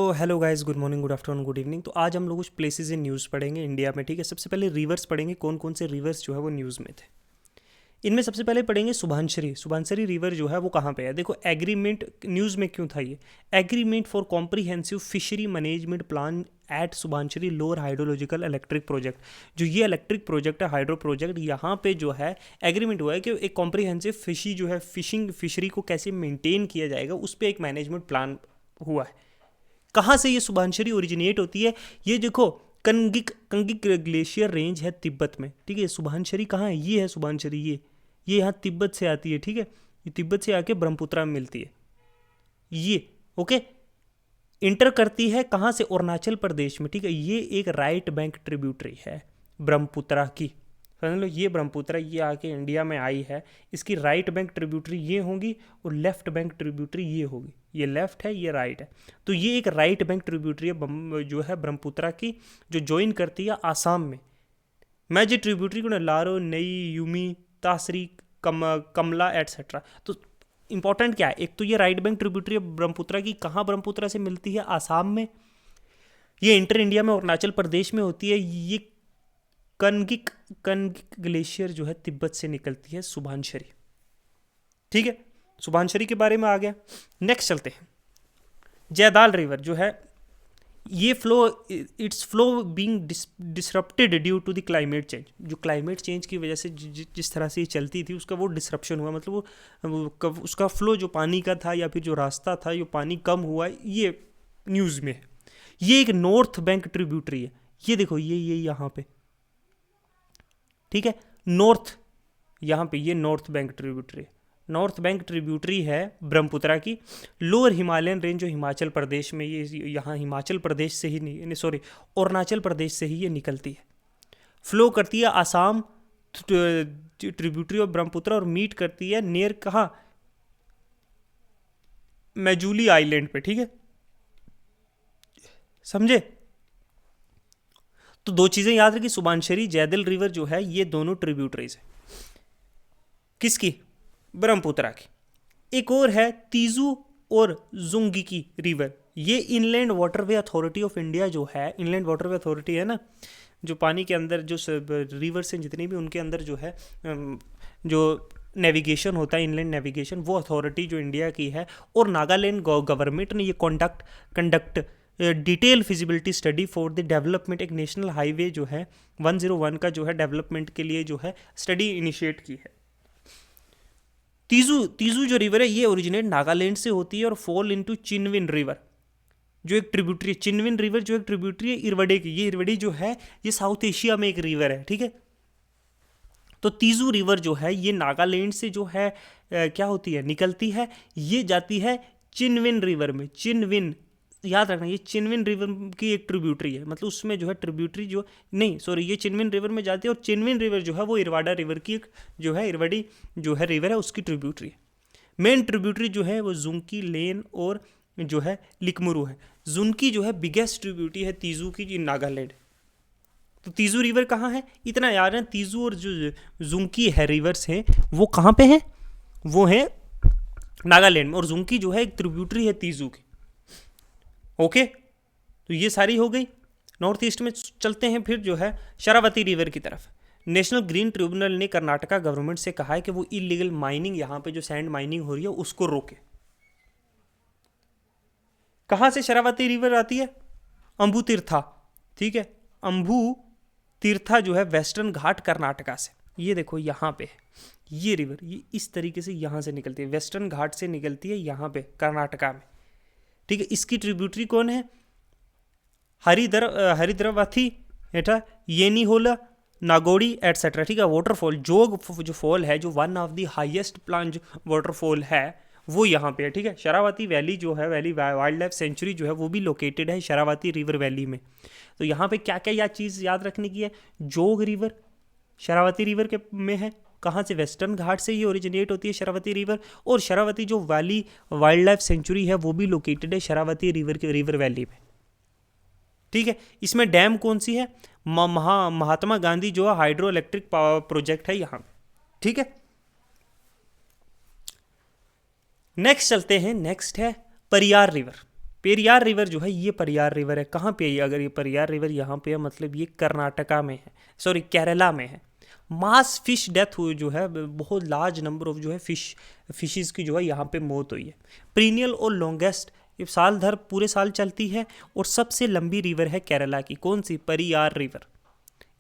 तो hello guys, good morning, good afternoon, good evening. तो आज हम लोग कुछ प्लेसेस इन न्यूज़ पढ़ेंगे इंडिया में। ठीक है, सबसे पहले रिवर्स पढ़ेंगे, कौन कौन से रिवर्स जो है वो न्यूज़ में थे। इनमें सबसे पहले पढ़ेंगे सुभानश्री। सुभानश्री रिवर जो है वो कहाँ पे है। देखो, एग्रीमेंट न्यूज़ में क्यों था ये। Agreement for comprehensive fishery management plan at Subansiri lower hydrological electric project. जो ये इलेक्ट्रिक प्रोजेक्ट है, हाइड्रो प्रोजेक्ट, यहाँ पे जो है एग्रीमेंट हुआ है कि एक कॉम्प्रिहेंसिव फिशी जो है फिशरी को कैसे मेंटेन किया जाएगा, उस पर एक मैनेजमेंट प्लान हुआ है। कहाँ से ये सुभानश्री ओरिजिनेट होती है, ये देखो, कंगिक ग्लेशियर रेंज है तिब्बत में। ठीक है, सुभानश्री कहाँ है, ये है सुभानश्री, ये यहाँ तिब्बत से आती है। ठीक है, ये तिब्बत से आके ब्रह्मपुत्रा में मिलती है ये। ओके, इंटर करती है कहाँ से, अरुणाचल प्रदेश में। ठीक है, ये एक राइट बैंक ट्रिब्यूटरी है ब्रह्मपुत्रा की। समझ लो, ये ब्रह्मपुत्रा ये आके इंडिया में आई है, इसकी राइट बैंक ट्रिब्यूटरी ये होगी और लेफ्ट बैंक ट्रिब्यूटरी ये होगी। ये लेफ्ट है, ये राइट है। तो ये एक राइट बैंक ट्रिब्यूटरी है जो है ब्रह्मपुत्रा की, जो ज्वाइन करती है आसाम में। मैं जो ट्रिब्यूटरी को ना लारो, नई, यूमी, तासरी, कमला एटसेट्रा। तो इंपॉर्टेंट क्या है, एक तो ये राइट बैंक ट्रिब्यूटरी है ब्रह्मपुत्रा की, कहाँ ब्रह्मपुत्रा से मिलती है, आसाम में। ये इंटर इंडिया में अरुणाचल प्रदेश में होती है। ये कंगिक ग्लेशियर जो है तिब्बत से निकलती है, सुभानश्री। ठीक है, सुभानश्री के बारे में आ गया। नेक्स्ट चलते हैं, जयदाल रिवर जो है, ये its flow being disrupted due to the climate change. जो क्लाइमेट चेंज की वजह से जिस तरह से ये चलती थी, उसका वो डिसरप्शन हुआ, मतलब वो उसका फ्लो जो पानी का था या फिर जो रास्ता था, जो पानी कम हुआ, ये न्यूज़ में है। ये एक नॉर्थ बैंक ट्रिब्यूटरी है, ये देखो, ये यहाँ पे। ठीक है, नॉर्थ, यहाँ पे ये north bank tributary, north bank tributary है ब्रह्मपुत्रा की। लोअर हिमालयन रेंज जो हिमाचल प्रदेश में, ये यहाँ हिमाचल प्रदेश से ही, सॉरी, अरुणाचल प्रदेश से ही ये निकलती है। फ्लो करती है आसाम ट्रिब्यूटरी ऑफ ब्रह्मपुत्रा और मीट करती है नियर कहाँ, मेजूली आइलैंड पे। ठीक है, समझे। तो दो चीजें याद रखी, सुभानश्री, जयदल रिवर जो है, ये दोनों ट्रिब्यूटरीज है किसकी, ब्रह्मपुत्रा की। एक और है तीजू और जुंगी की रिवर। ये inland waterway authority of India जो है, इनलैंड वाटरवे अथॉरिटी है ना, जो पानी के अंदर जो रिवर से जितनी भी उनके अंदर जो है जो नेविगेशन होता है, इनलैंड नेविगेशन, वो अथॉरिटी जो इंडिया की है। और नागालैंड गवर्नमेंट ने ये conduct detail feasibility study for the development, एक नेशनल हाईवे जो है 101 का जो है डेवलपमेंट के लिए जो है स्टडी इनिशिएट की है। तीजू जो रिवर है, ये ओरिजिनेट नागालैंड से होती है और फॉल इनटू चिनविन रिवर, जो एक ट्रिब्यूटरी है। चिनविन रिवर जो एक ट्रिब्यूटरी है इरवडे की। ये इरवडे जो है, ये साउथ एशिया में एक रिवर है। ठीक है, तो तीजू रिवर जो है, ये नागालैंड से जो है क्या होती है, निकलती है, ये जाती है चिनविन रिवर में। चिनविन याद रखना, ये चिनविन रिवर की एक ट्रिब्यूटरी है, मतलब उसमें जो है ट्रिब्यूटरी जो नहीं, सॉरी, ये चिनविन रिवर में जाती है। और चिनविन रिवर जो है वो इरवाडा रिवर की एक जो है, इरवडी जो है रिवर है, उसकी ट्रिब्यूटरी है। मेन ट्रिब्यूटरी जो है वो जुंकी, लेन और जो है लिकमुरु है। जुंकी जो है बिगेस्ट ट्रिब्यूटरी है तीजू की, नागालैंड। तो तीजू रिवर कहाँ है, इतना याद है। तीजू और जो जुंकी है रिवर्स हैं, वो कहाँ पे हैं, वो है नागालैंड में। और जुंकी जो है एक ट्रिब्यूटरी है तीजू की। ओके, तो ये सारी हो गई। नॉर्थ ईस्ट में चलते हैं फिर जो है शरावती रिवर की तरफ। नेशनल ग्रीन ट्रिब्यूनल ने कर्नाटका गवर्नमेंट से कहा है कि वो इलीगल माइनिंग, यहाँ पे जो सैंड माइनिंग हो रही है, उसको रोके। कहाँ से शरावती रिवर आती है, अंबू तीर्था। ठीक है, अंबू तीर्था जो है वेस्टर्न घाट कर्नाटका से, ये देखो यहाँ पे है ये रिवर, ये इस तरीके से यहाँ से निकलती है, वेस्टर्न घाट से निकलती है यहाँ पे कर्नाटका में। ठीक है, इसकी ट्रिब्यूटरी कौन है, हरिद्रवाथी, हेठा येनी होला, नागोड़ी एटसेट्रा। ठीक है, वाटरफॉल जोग जो फॉल है, जो one of the highest plan waterfall है, वो यहाँ पे है। ठीक है, शरावती वैली जो है, वैली वाइल्ड लाइफ सेंचुरी जो है, वो भी लोकेटेड है शरावती रिवर वैली में। तो यहाँ पे क्या क्या चीज़ याद रखने की है, जोग रिवर शरावती रिवर के में है, कहाँ से, वेस्टर्न घाट से ही ओरिजिनेट होती है शरावती रिवर। और शरावती जो वैली वाइल्ड लाइफ सेंचुरी है, वो भी लोकेटेड है शरावती रिवर के रिवर वैली में। ठीक है, इसमें डैम कौन सी है, महात्मा गांधी जो है हाइड्रो इलेक्ट्रिक पावर प्रोजेक्ट है यहाँ पे। ठीक है, नेक्स्ट चलते हैं, नेक्स्ट है परियार रिवर। पेरियार रिवर जो है ये परियार रिवर है। कहाँ पे है ये? अगर ये परियार रिवर यहाँ पे है मतलब ये कर्नाटका में है, सॉरी केरला में है। मास फिश डेथ हुई जो है, बहुत लार्ज नंबर ऑफ जो है फिशेस की जो है यहाँ पे मौत हुई है। प्रीनियल और लॉन्गेस्ट, ये साल भर पूरे साल चलती है और सबसे लंबी रिवर है केरला की। कौन सी? परियार रिवर।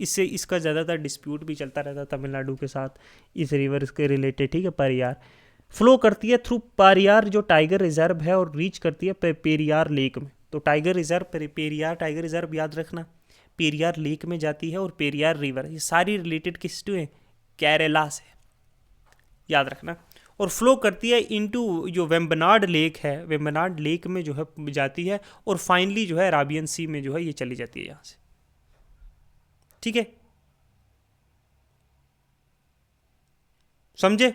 इससे इसका ज़्यादातर डिस्प्यूट भी चलता रहता है तमिलनाडु के साथ इस रिवर के रिलेटेड, ठीक है। परियार फ्लो करती है थ्रू पारियार जो टाइगर रिजर्व है और रीच करती है पेरियार लेक में। तो tiger reserve, Periyar tiger reserve याद रखना, पेरियार लेक में जाती है, और पेरियार रिवर, ये सारी रिलेटेड किस टू है? केरला से, याद रखना। और फ्लो करती है इनटू जो वेम्बनाड लेक है, वेम्बनाड लेक में जो है जाती है, और फाइनली जो है अराबियन सी में जो है ये चली जाती है यहाँ से, ठीक है, समझे।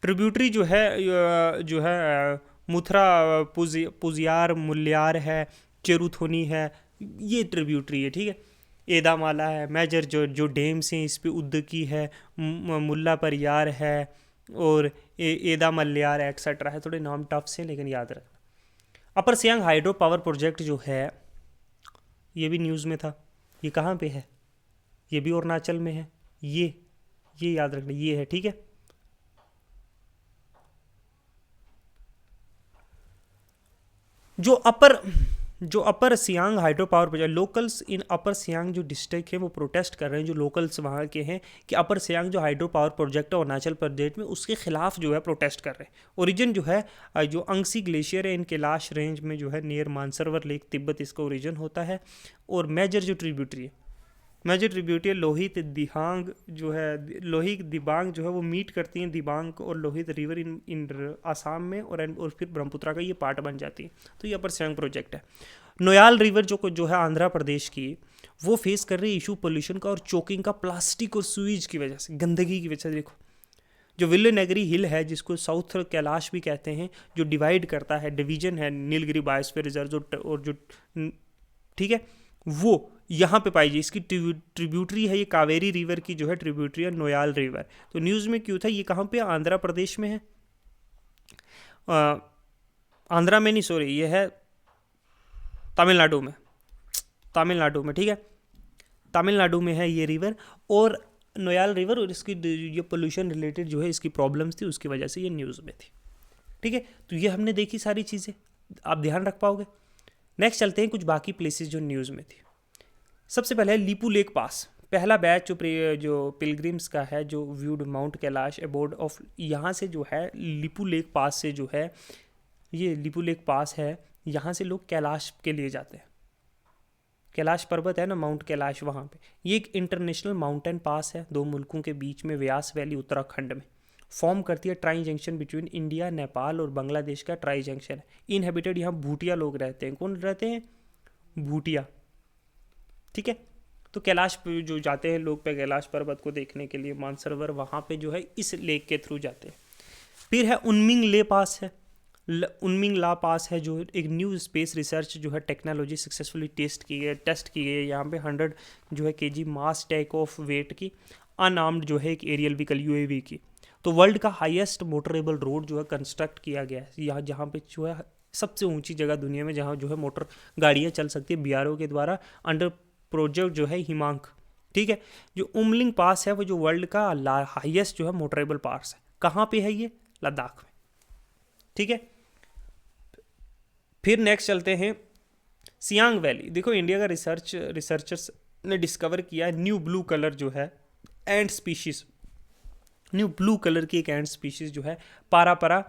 ट्रिब्यूटरी जो है मुथरा, पुजियार, मुल्यार है, चेरुथोनी है, ये ट्रिब्यूटरी है, ठीक है। एदामाला है, मेजर जो डेम्स हैं इस पे उद्दकी है, मुल्ला परियार है, और एदा मल्यार एक्सेट्रा है। थोड़े नाम टफ से लेकिन याद रखना। अपर सियांग हाइड्रो पावर प्रोजेक्ट जो है ये भी न्यूज़ में था। ये कहाँ पे है? ये भी अरुणाचल में है। ये याद रखना, ये है, ठीक है। जो upper Siang hydro power project, locals in upper Siang जो डिस्ट्रिक्ट है वो प्रोटेस्ट कर रहे हैं, जो लोकल्स वहाँ के हैं, कि अपर सियांग जो हाइड्रो पावर प्रोजेक्ट है अरुणाचल प्रदेश में, उसके खिलाफ जो है प्रोटेस्ट कर रहे हैं। ओरिजिन जो है जो अंगसी ग्लेशियर है इन कैलाश रेंज में जो है नियर मानसरोवर लेक तिब्बत इसका ओरिजिन होता है। और मेजर जो ट्रिब्यूटरी है, मेजर ट्रिब्यूटरी लोहित दिबांग जो है, लोहित दिबांग जो है वो मीट करती हैं दिबांग और लोहित रिवर इन आसाम में, और फिर ब्रह्मपुत्रा का ये पार्ट बन जाती है। तो ये अपर सियांग प्रोजेक्ट है। नोयाल रिवर जो है आंध्र प्रदेश की, वो फेस कर रही इशू पोल्यूशन का और चोकिंग का, प्लास्टिक और सुईज की वजह से, गंदगी की वजह से। देखो जो विल्लोनगरी हिल है जिसको साउथ कैलाश भी कहते हैं, जो डिवाइड करता है, डिवीजन है नीलगिरी बायोस्फीयर रिजर्व और जो, ठीक है, वो यहाँ पे पाई जाए। इसकी ट्रिब्यूटरी है ये कावेरी रिवर की जो है ट्रिब्यूटरी है नोयाल रिवर। तो न्यूज़ में क्यों था? ये कहाँ पे? आंध्र प्रदेश में है, आंध्रा में नहीं, सॉरी, ये है तमिलनाडु में, ठीक है, तमिलनाडु में है ये रिवर और नोयाल रिवर। और इसकी ये पोल्यूशन रिलेटेड जो है इसकी प्रॉब्लम्स थी, उसकी वजह से ये न्यूज़ में थी, ठीक है। तो ये हमने देखी सारी चीज़ें, आप ध्यान रख पाओगे। नेक्स्ट चलते हैं कुछ बाकी प्लेसेस जो न्यूज़ में थी। सबसे पहले है लीपू लेक पास। पहला बैच जो पिलग्रिम्स का है जो viewed Mount Kailash aboard of, यहाँ से जो है लीपू लेक पास से जो है, ये लीपू लेक पास है, यहाँ से लोग कैलाश के लिए जाते हैं। कैलाश पर्वत है ना, माउंट कैलाश, वहाँ पे ये एक इंटरनेशनल माउंटेन पास है, दो मुल्कों के बीच में, व्यास वैली उत्तराखंड में। फॉर्म करती है tri junction between India, Nepal और बांग्लादेश का ट्राई जंक्शन है। इनहेबिटेड यहाँ भूटिया लोग रहते हैं। कौन रहते हैं? भूटिया, ठीक है। तो कैलाश पे जो जाते हैं लोग पे कैलाश पर्वत को देखने के लिए, मानसरोवर, वहाँ पे जो है इस लेक के थ्रू जाते हैं। फिर है उनमिंग ले पास है, उनमिंग ला पास है, जो एक न्यू स्पेस रिसर्च जो है टेक्नोलॉजी सक्सेसफुली टेस्ट की गई है। यहाँ पे 100 जो है KG mass take of weight की अनआर्म्ड जो है एक एरियल व्हीकल यूएवी की। तो वर्ल्ड का हाईएस्ट मोटरेबल रोड जो है कंस्ट्रक्ट किया गया है यहाँ, जहाँ पे जो है सबसे ऊंची जगह दुनिया में जहाँ जो है मोटर गाड़ियाँ चल सकती है बीआरओ के द्वारा, अंडर प्रोजेक्ट जो है हिमांक, ठीक है। जो उमलिंग पास है वो जो वर्ल्ड का हाईएस्ट जो है मोटरेबल पास है। कहाँ पे है ये? लद्दाख में, ठीक है। फिर नेक्स्ट चलते हैं सियांग वैली। देखो इंडिया का रिसर्चर्स ने डिस्कवर किया न्यू ब्लू कलर जो है एंट स्पीशीज, न्यू ब्लू कलर की एक एंट स्पीशीज जो है पारापरा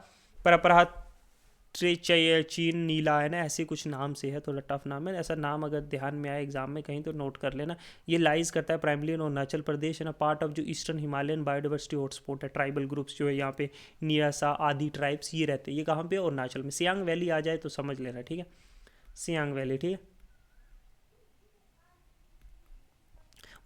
चीन नीला है ना, ऐसे कुछ नाम से है, थोड़ा टफ नाम है। ऐसा नाम अगर ध्यान में आए एग्जाम में कहीं तो नोट कर लेना। ये लाइज करता है प्राइमरी इन अरुणाचल प्रदेश है ना, पार्ट ऑफ जो ईस्टर्न हिमालयन बायोडाइवर्सिटी हॉटस्पॉट है। ट्राइबल ग्रुप्स जो है यहाँ पे नियासा आदि ट्राइब्स ये रहते हैं। ये कहाँ पे? अरुणाचल में। सियांग वैली आ जाए तो समझ लेना, ठीक है, सियांग वैली, ठीक है।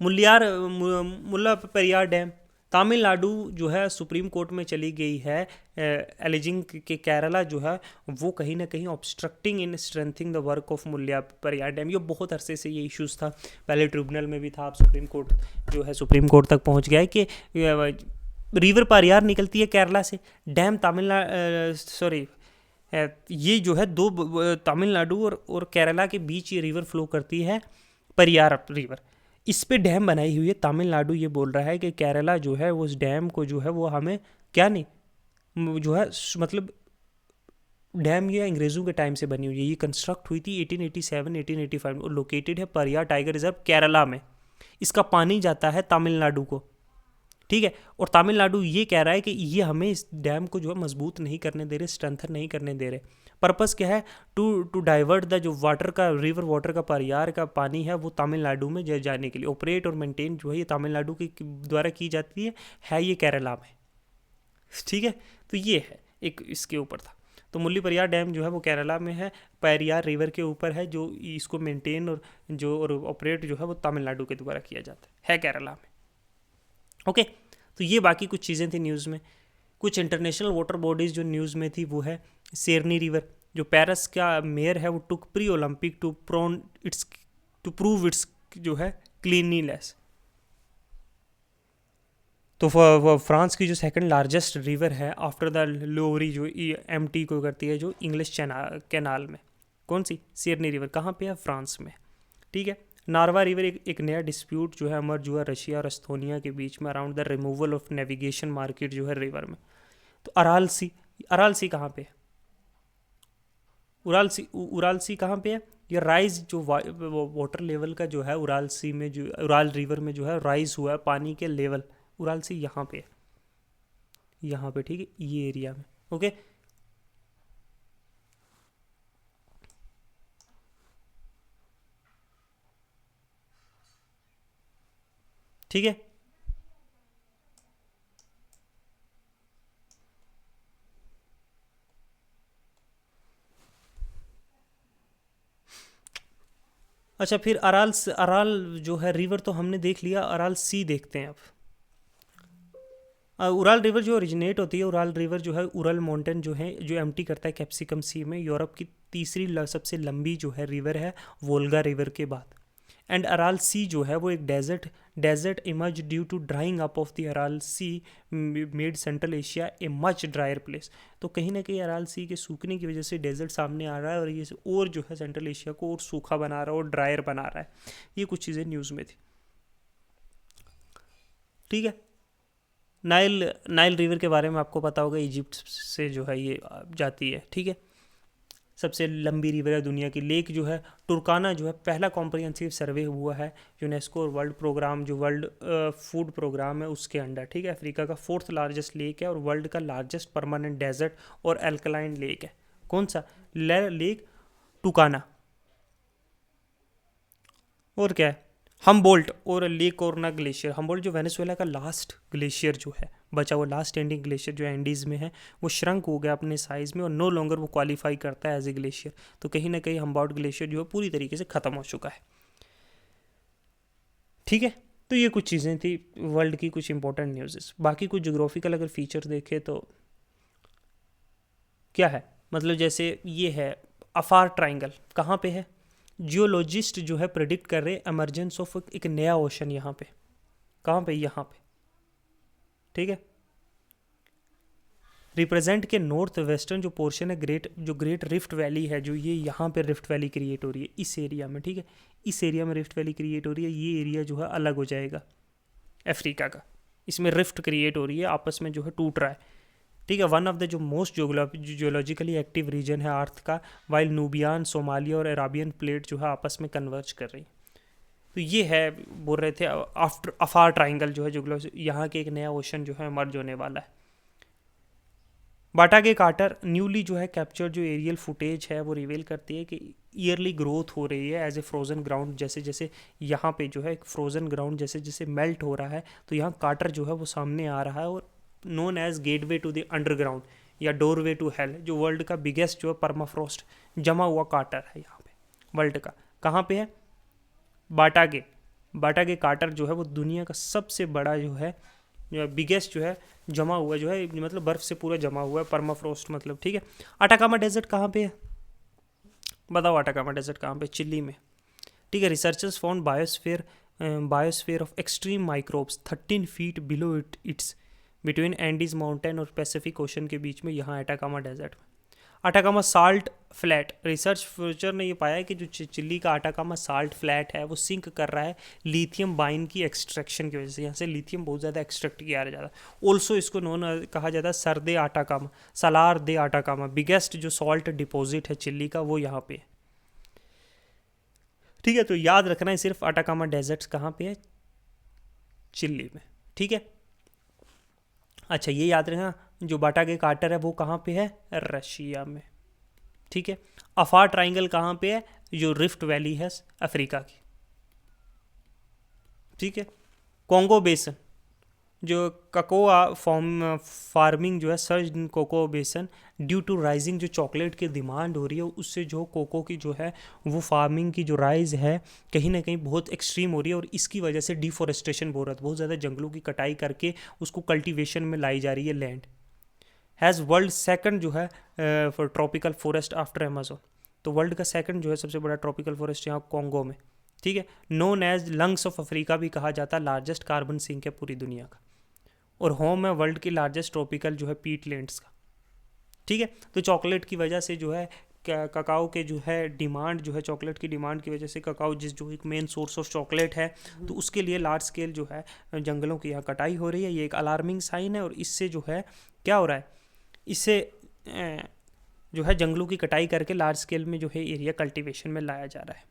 मुल्ला पेरियार डैम तमिलनाडु जो है सुप्रीम कोर्ट में चली गई है, एलिजिंग के केरला जो है वो कहीं ना कहीं obstructing in strengthening the work of Mulla Periyar dam. ये बहुत अरसे से ये इश्यूज था, पहले ट्रिब्यूनल में भी था, अब सुप्रीम कोर्ट जो है सुप्रीम कोर्ट तक पहुंच गया है कि रिवर पेरियार निकलती है केरला से, डैम ये जो है दो तमिलनाडु और केरला के बीच ये रिवर फ्लो करती है, परियार रिवर। इस पे डैम बनाई हुई है। तमिलनाडु ये बोल रहा है कि केरला जो है वो उस डैम को जो है वो हमें क्या नहीं जो है मतलब डैम ये अंग्रेज़ों के टाइम से बनी हुई है। ये कंस्ट्रक्ट हुई थी 1887 1885 और लोकेटेड है परियार टाइगर रिजर्व केरला में। इसका पानी जाता है तमिलनाडु को, ठीक है। और तमिलनाडु ये कह रहा है कि ये हमें इस डैम को जो है मजबूत नहीं करने दे रहे, स्ट्रेंथन नहीं करने दे रहे। पर्पस क्या है? टू डाइवर्ट द जो वाटर का रिवर वाटर का परियार का पानी है वो तमिलनाडु में जाने के लिए ऑपरेट और मेंटेन जो है ये तमिलनाडु के द्वारा की जाती है ये केरला में, ठीक है। तो ये है एक इसके ऊपर था। तो मुल्ली परियार डैम जो है वो केरला में है, पेरियार रिवर के ऊपर है, जो इसको मेंटेन और ऑपरेट जो है वो तमिलनाडु के द्वारा किया जाता है केरला में। ओके, तो ये बाकी कुछ चीज़ें थी न्यूज़ में। कुछ इंटरनेशनल वाटर बॉडीज़ जो न्यूज़ में थी वो है सेरनी रिवर, जो पेरिस का मेयर है वो took pre Olympic to prove its जो है क्लीनलीनेस। तो फ्रांस की जो सेकंड लार्जेस्ट रिवर है आफ्टर द लोरी जो एमटी को करती है जो इंग्लिश कैनाल में, कौन सी? सेरनी रिवर। कहाँ पे है? फ्रांस में, ठीक है। नारवा रिवर एक नया डिस्प्यूट जो है अमर हुआ रशिया और एस्थोनिया के बीच में around the removal of navigation market जो है रिवर में। तो अराल सी कहाँ पे है? उराल सी कहाँ पे है? ये राइज जो वाटर लेवल का जो है उराल सी में जो उराल रिवर में जो है राइज हुआ है पानी के लेवल, उराल सी यहाँ पे है, यहाँ पे, ठीक है, ये एरिया में। ओके, ठीक है। अच्छा, फिर अराल जो है रिवर तो हमने देख लिया, अराल सी देखते हैं अब। उराल रिवर जो ओरिजिनेट होती है, उराल रिवर जो है उरल माउंटेन जो है जो एम्प्टी करता है कैप्सिकम सी में। यूरोप की तीसरी सबसे लंबी जो है रिवर है वोल्गा रिवर के बाद। एंड अराल सी जो है वो एक desert emerge due to drying up of the Aral Sea made Central Asia a much drier place. तो कहीं ना कहीं अराल सी के सूखने की वजह से डेजर्ट सामने आ रहा है और ये और जो है सेंट्रल एशिया को और सूखा बना रहा है और ड्रायर बना रहा है। ये कुछ चीज़ें न्यूज़ में थी, ठीक है। नाइल रिवर के बारे में आपको पता होगा, इजिप्ट से जो है ये जाती है, ठीक है। सबसे लंबी रिवर है दुनिया की। लेक जो है टुर्काना जो है पहला कॉम्प्रिहेंसिव सर्वे हुआ है यूनेस्को और वर्ल्ड प्रोग्राम जो वर्ल्ड फूड प्रोग्राम है उसके अंडर, ठीक है। अफ्रीका का 4th लार्जेस्ट लेक है और वर्ल्ड का लार्जेस्ट परमानेंट डेजर्ट और एल्कलाइन लेक है। कौन सा लेक? टुकाना। और क्या है? हमबोल्ट और लेक कोरना ग्लेशियर। हमबोल्ट जो वेनेजुएला का लास्ट ग्लेशियर जो है बचा हुआ लास्ट स्टैंडिंग ग्लेशियर जो एंडीज़ में है वो श्रंक हो गया अपने साइज़ में और नो लॉन्गर वो क्वालिफाई करता है एज ए ग्लेशियर। तो कहीं ना कहीं हमबोल्ट ग्लेशियर जो है पूरी तरीके से ख़त्म हो चुका है, ठीक है। तो ये कुछ चीज़ें थी वर्ल्ड की कुछ इंपॉर्टेंट न्यूज़। बाकी कुछ जोग्राफिकल अगर फीचर देखें तो क्या है, मतलब जैसे ये है अफार ट्राइंगल कहाँ पे है? जियोलॉजिस्ट जो है प्रेडिक्ट कर रहे हैं एमरजेंस ऑफ एक नया ओशन यहाँ पे। कहाँ पे? यहाँ पे, ठीक है। रिप्रेजेंट के नॉर्थ वेस्टर्न जो पोर्शन है ग्रेट रिफ्ट वैली है जो ये यहाँ पे रिफ्ट वैली क्रिएट हो रही है इस एरिया में, ठीक है। इस एरिया में रिफ्ट वैली क्रिएट हो रही है, ये एरिया जो है अलग हो जाएगा अफ्रीका का। इसमें रिफ्ट क्रिएट हो रही है, आपस में जो है टूट रहा है, ठीक है। वन ऑफ द जो मोस्ट जियोलॉजिकली एक्टिव रीजन है अर्थ का, वाइल नूबियान, सोमालिया और अराबियन प्लेट जो है आपस में कन्वर्ज कर रही। तो ये है, बोल रहे थे आफ्टर अफार ट्राइंगल जो है यहाँ के एक नया ओशन जो है मर्ज होने वाला है। बाटा के कार्टर न्यूली जो है कैप्चर जो एरियल फुटेज है वो रिवील करती है कि ईयरली ग्रोथ हो रही है एज ए फ्रोजन ग्राउंड। जैसे जैसे यहाँ पे जो है एक फ्रोजन ग्राउंड जैसे जैसे मेल्ट हो रहा है तो यहाँ कार्टर जो है वो सामने आ रहा है और known as gateway to the underground या डोरवे टू हेल, जो वर्ल्ड का बिगेस्ट जो है परमाफ्रोस्ट जमा हुआ कार्टर है यहाँ पे वर्ल्ड का। कहाँ पे है? बाटा के कार्टर जो है वो दुनिया का सबसे बड़ा जो है बिगेस्ट जो है जमा हुआ जो है, मतलब बर्फ़ से पूरा जमा हुआ है परमाफ्रोस्ट मतलब, ठीक है। अटाकामा डेजर्ट कहाँ पे है? बताओ अटाकामा डेजर्ट कहाँ पे? चिली में, ठीक है। Researchers found biosphere of extreme microbes 13 feet below it's between Andes mountain और पैसिफिक ओशन के बीच में यहाँ अटाकामा डेजर्ट में। Atacama salt flat, research future ने ये पाया है कि जो चिली का अटाकामा साल्ट फ्लैट है वो सिंक कर रहा है लिथियम बाइन की एक्सट्रैक्शन की वजह से। यहाँ से लिथियम बहुत ज़्यादा एक्सट्रैक्ट किया जाता है। ऑल्सो इसको नोन कहा जाता है सर दे अटाकामा, सलार दे अटाकामा। बिगेस्ट जो सॉल्ट डिपॉजिट है चिली का वो यहाँ पे है। ठीक है, तो याद रखना है सिर्फ अटाकामा डेजर्ट्स कहाँ पे है, चिली में। ठीक है, अच्छा ये याद रखना जो बाटा के कार्टर है वो कहाँ पे है, रशिया में। ठीक है, अफार ट्राइंगल कहाँ पे है, जो रिफ्ट वैली है अफ्रीका की। ठीक है, कॉन्गो बेसन, जो ककोआ फार्मिंग जो है सर्ज इन कोको बेसन ड्यू टू राइजिंग, जो चॉकलेट की डिमांड हो रही है उससे जो कोको की जो है वो फार्मिंग की जो राइज है कहीं ना कहीं बहुत एक्सट्रीम हो रही है, और इसकी वजह से डिफॉरेस्टेशन बहुत ज़्यादा जंगलों की कटाई करके उसको कल्टीवेशन में लाई जा रही है लैंड। हैज़ वर्ल्ड सेकंड जो है for tropical forest after Amazon, तो वर्ल्ड का सेकंड जो है सबसे बड़ा ट्रॉपिकल फॉरेस्ट यहाँ कॉन्गो में। ठीक है, known as lungs of Africa भी कहा जाता है, लार्जेस्ट कार्बन सिंक है पूरी दुनिया का, और होम है वर्ल्ड की लार्जेस्ट ट्रॉपिकल जो है पीट लैंड्स का। ठीक है, तो चॉकलेट की वजह से जो है ककाओ के जो है डिमांड जो है, चॉकलेट की डिमांड की वजह से ककाओ जो एक मेन सोर्स ऑफ चॉकलेट है, तो उसके लिए लार्ज स्केल जो है जंगलों की यहाँ कटाई हो रही है। ये एक अलार्मिंग साइन है, और इससे जो है क्या हो रहा है, इससे जो है जंगलों की कटाई करके लार्ज स्केल में जो है एरिया कल्टीवेशन में लाया जा रहा है।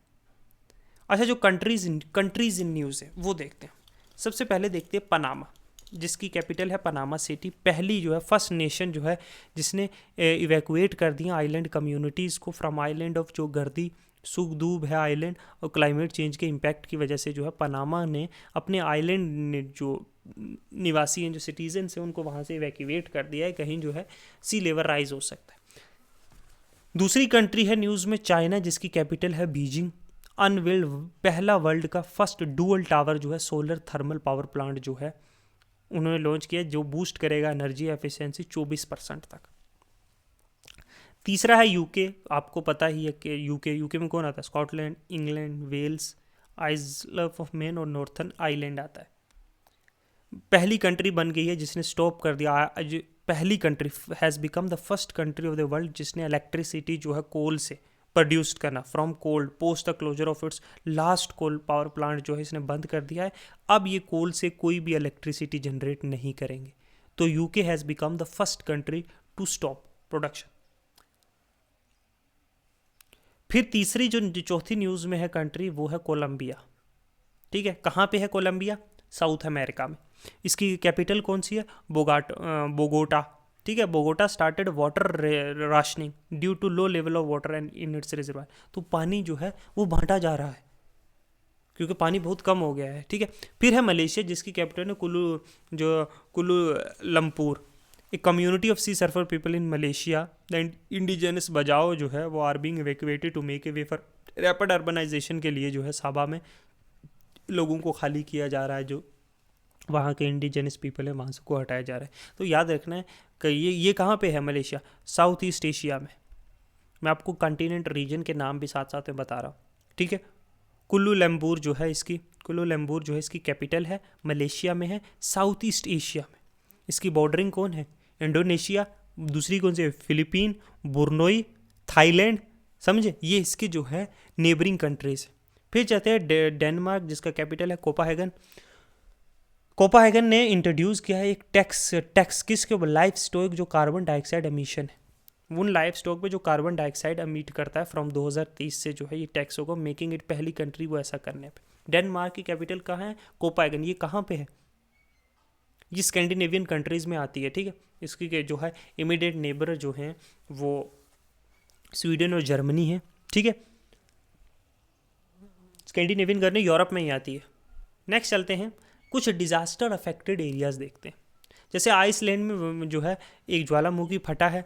अच्छा, जो कंट्रीज इन न्यूज़ है वो देखते हैं। सबसे पहले देखते हैं पनामा, जिसकी कैपिटल है पनामा सिटी। पहली जो है फर्स्ट नेशन जो है जिसने इवैक्यूएट कर दिया आइलैंड कम्युनिटीज़ को फ्रॉम आइलैंड ऑफ जो गर्दी सुखदूब है आइलैंड, और क्लाइमेट चेंज के इम्पैक्ट की वजह से जो है पनामा ने अपने आइलैंड जो निवासी हैं, जो सिटीजन्स हैं, उनको वहाँ से इवैक्यूएट कर दिया है, कहीं जो है सी लेवल राइज हो सकता है। दूसरी कंट्री है न्यूज़ में चाइना, जिसकी कैपिटल है बीजिंग। अनवेल्ड पहला वर्ल्ड का फर्स्ट डुअल टावर जो है सोलर थर्मल पावर प्लांट जो है उन्होंने लॉन्च किया, जो बूस्ट करेगा एनर्जी एफिशिएंसी 24% तक। तीसरा है यूके, आपको पता ही है कि यूके में कौन आता है, Scotland, England, Wales, Island of Man और नॉर्थर्न आइलैंड आता है। पहली कंट्री बन गई है जिसने स्टॉप कर दिया, पहली country has become the first country of the world जिसने इलेक्ट्रिसिटी जो है कोल से प्रोड्यूस करना from coal post the closure of its last coal power plant जो है इसने बंद कर दिया है। अब ये कोल से कोई भी इलेक्ट्रिसिटी जनरेट नहीं करेंगे, तो UK has become the first country to stop production. फिर तीसरी जो चौथी न्यूज़ में है कंट्री वो है कोलंबिया। ठीक है, कहाँ पे है कोलंबिया, साउथ अमेरिका में। इसकी कैपिटल कौन सी है, बोगोटा। ठीक है, Bogota started water rationing due to low level of water and in its reservoir, तो पानी जो है वो बांटा जा रहा है क्योंकि पानी बहुत कम हो गया है। ठीक है, फिर है मलेशिया, जिसकी कैपिटल है Kuala Lumpur. A community of sea surfer people in Malaysia the indigenous Bajau जो है वो are being evacuated to make a way for rapid urbanisation के लिए जो है साबा में लोगों को खाली किया जा रहा है, जो वहाँ के इंडिजिनस पीपल है वहाँ से को हटाया जा रहा है। तो याद रखना है कि ये कहाँ पे है, मलेशिया साउथ ईस्ट एशिया में। मैं आपको कंटिनेंट रीजन के नाम भी साथ साथ में बता रहा हूँ। ठीक है, कुल्लू लंपुर जो है इसकी कैपिटल है, मलेशिया में है, साउथ ईस्ट एशिया में। इसकी बॉर्डरिंग कौन है, इंडोनेशिया, दूसरी कौन सी है, फिलीपीन, बुर्नोई, थाईलैंड, समझे, ये इसके जो है नेबरिंग कंट्रीज। फिर जाते हैं डेनमार्क, जिसका कैपिटल है कोपाहेगन। कोपाहेगन ने इंट्रोड्यूस किया है एक टैक्स किसके ऊपर, लाइफ स्टॉक जो कार्बन डाइऑक्साइड एमिशन है, उन लाइफ स्टॉक पे जो कार्बन डाइऑक्साइड एमिट करता है फ्रॉम 2030 से जो है ये टैक्स होगा, मेकिंग इट पहली कंट्री वो ऐसा करने पे। डेनमार्क की कैपिटल कहाँ है, कोपाहेगन। ये कहाँ पे है, ये स्कैंडिनेवियन कंट्रीज़ में आती है। ठीक है, इसकी जो है इमीडिएट नेबर जो हैं वो स्वीडन और जर्मनी है। ठीक है, स्कैंडिनेवियन करने यूरोप में ही आती है। नेक्स्ट चलते हैं, कुछ डिज़ास्टर अफेक्टेड एरियाज़ देखते हैं। जैसे आइसलैंड में जो है एक ज्वालामुखी फटा है।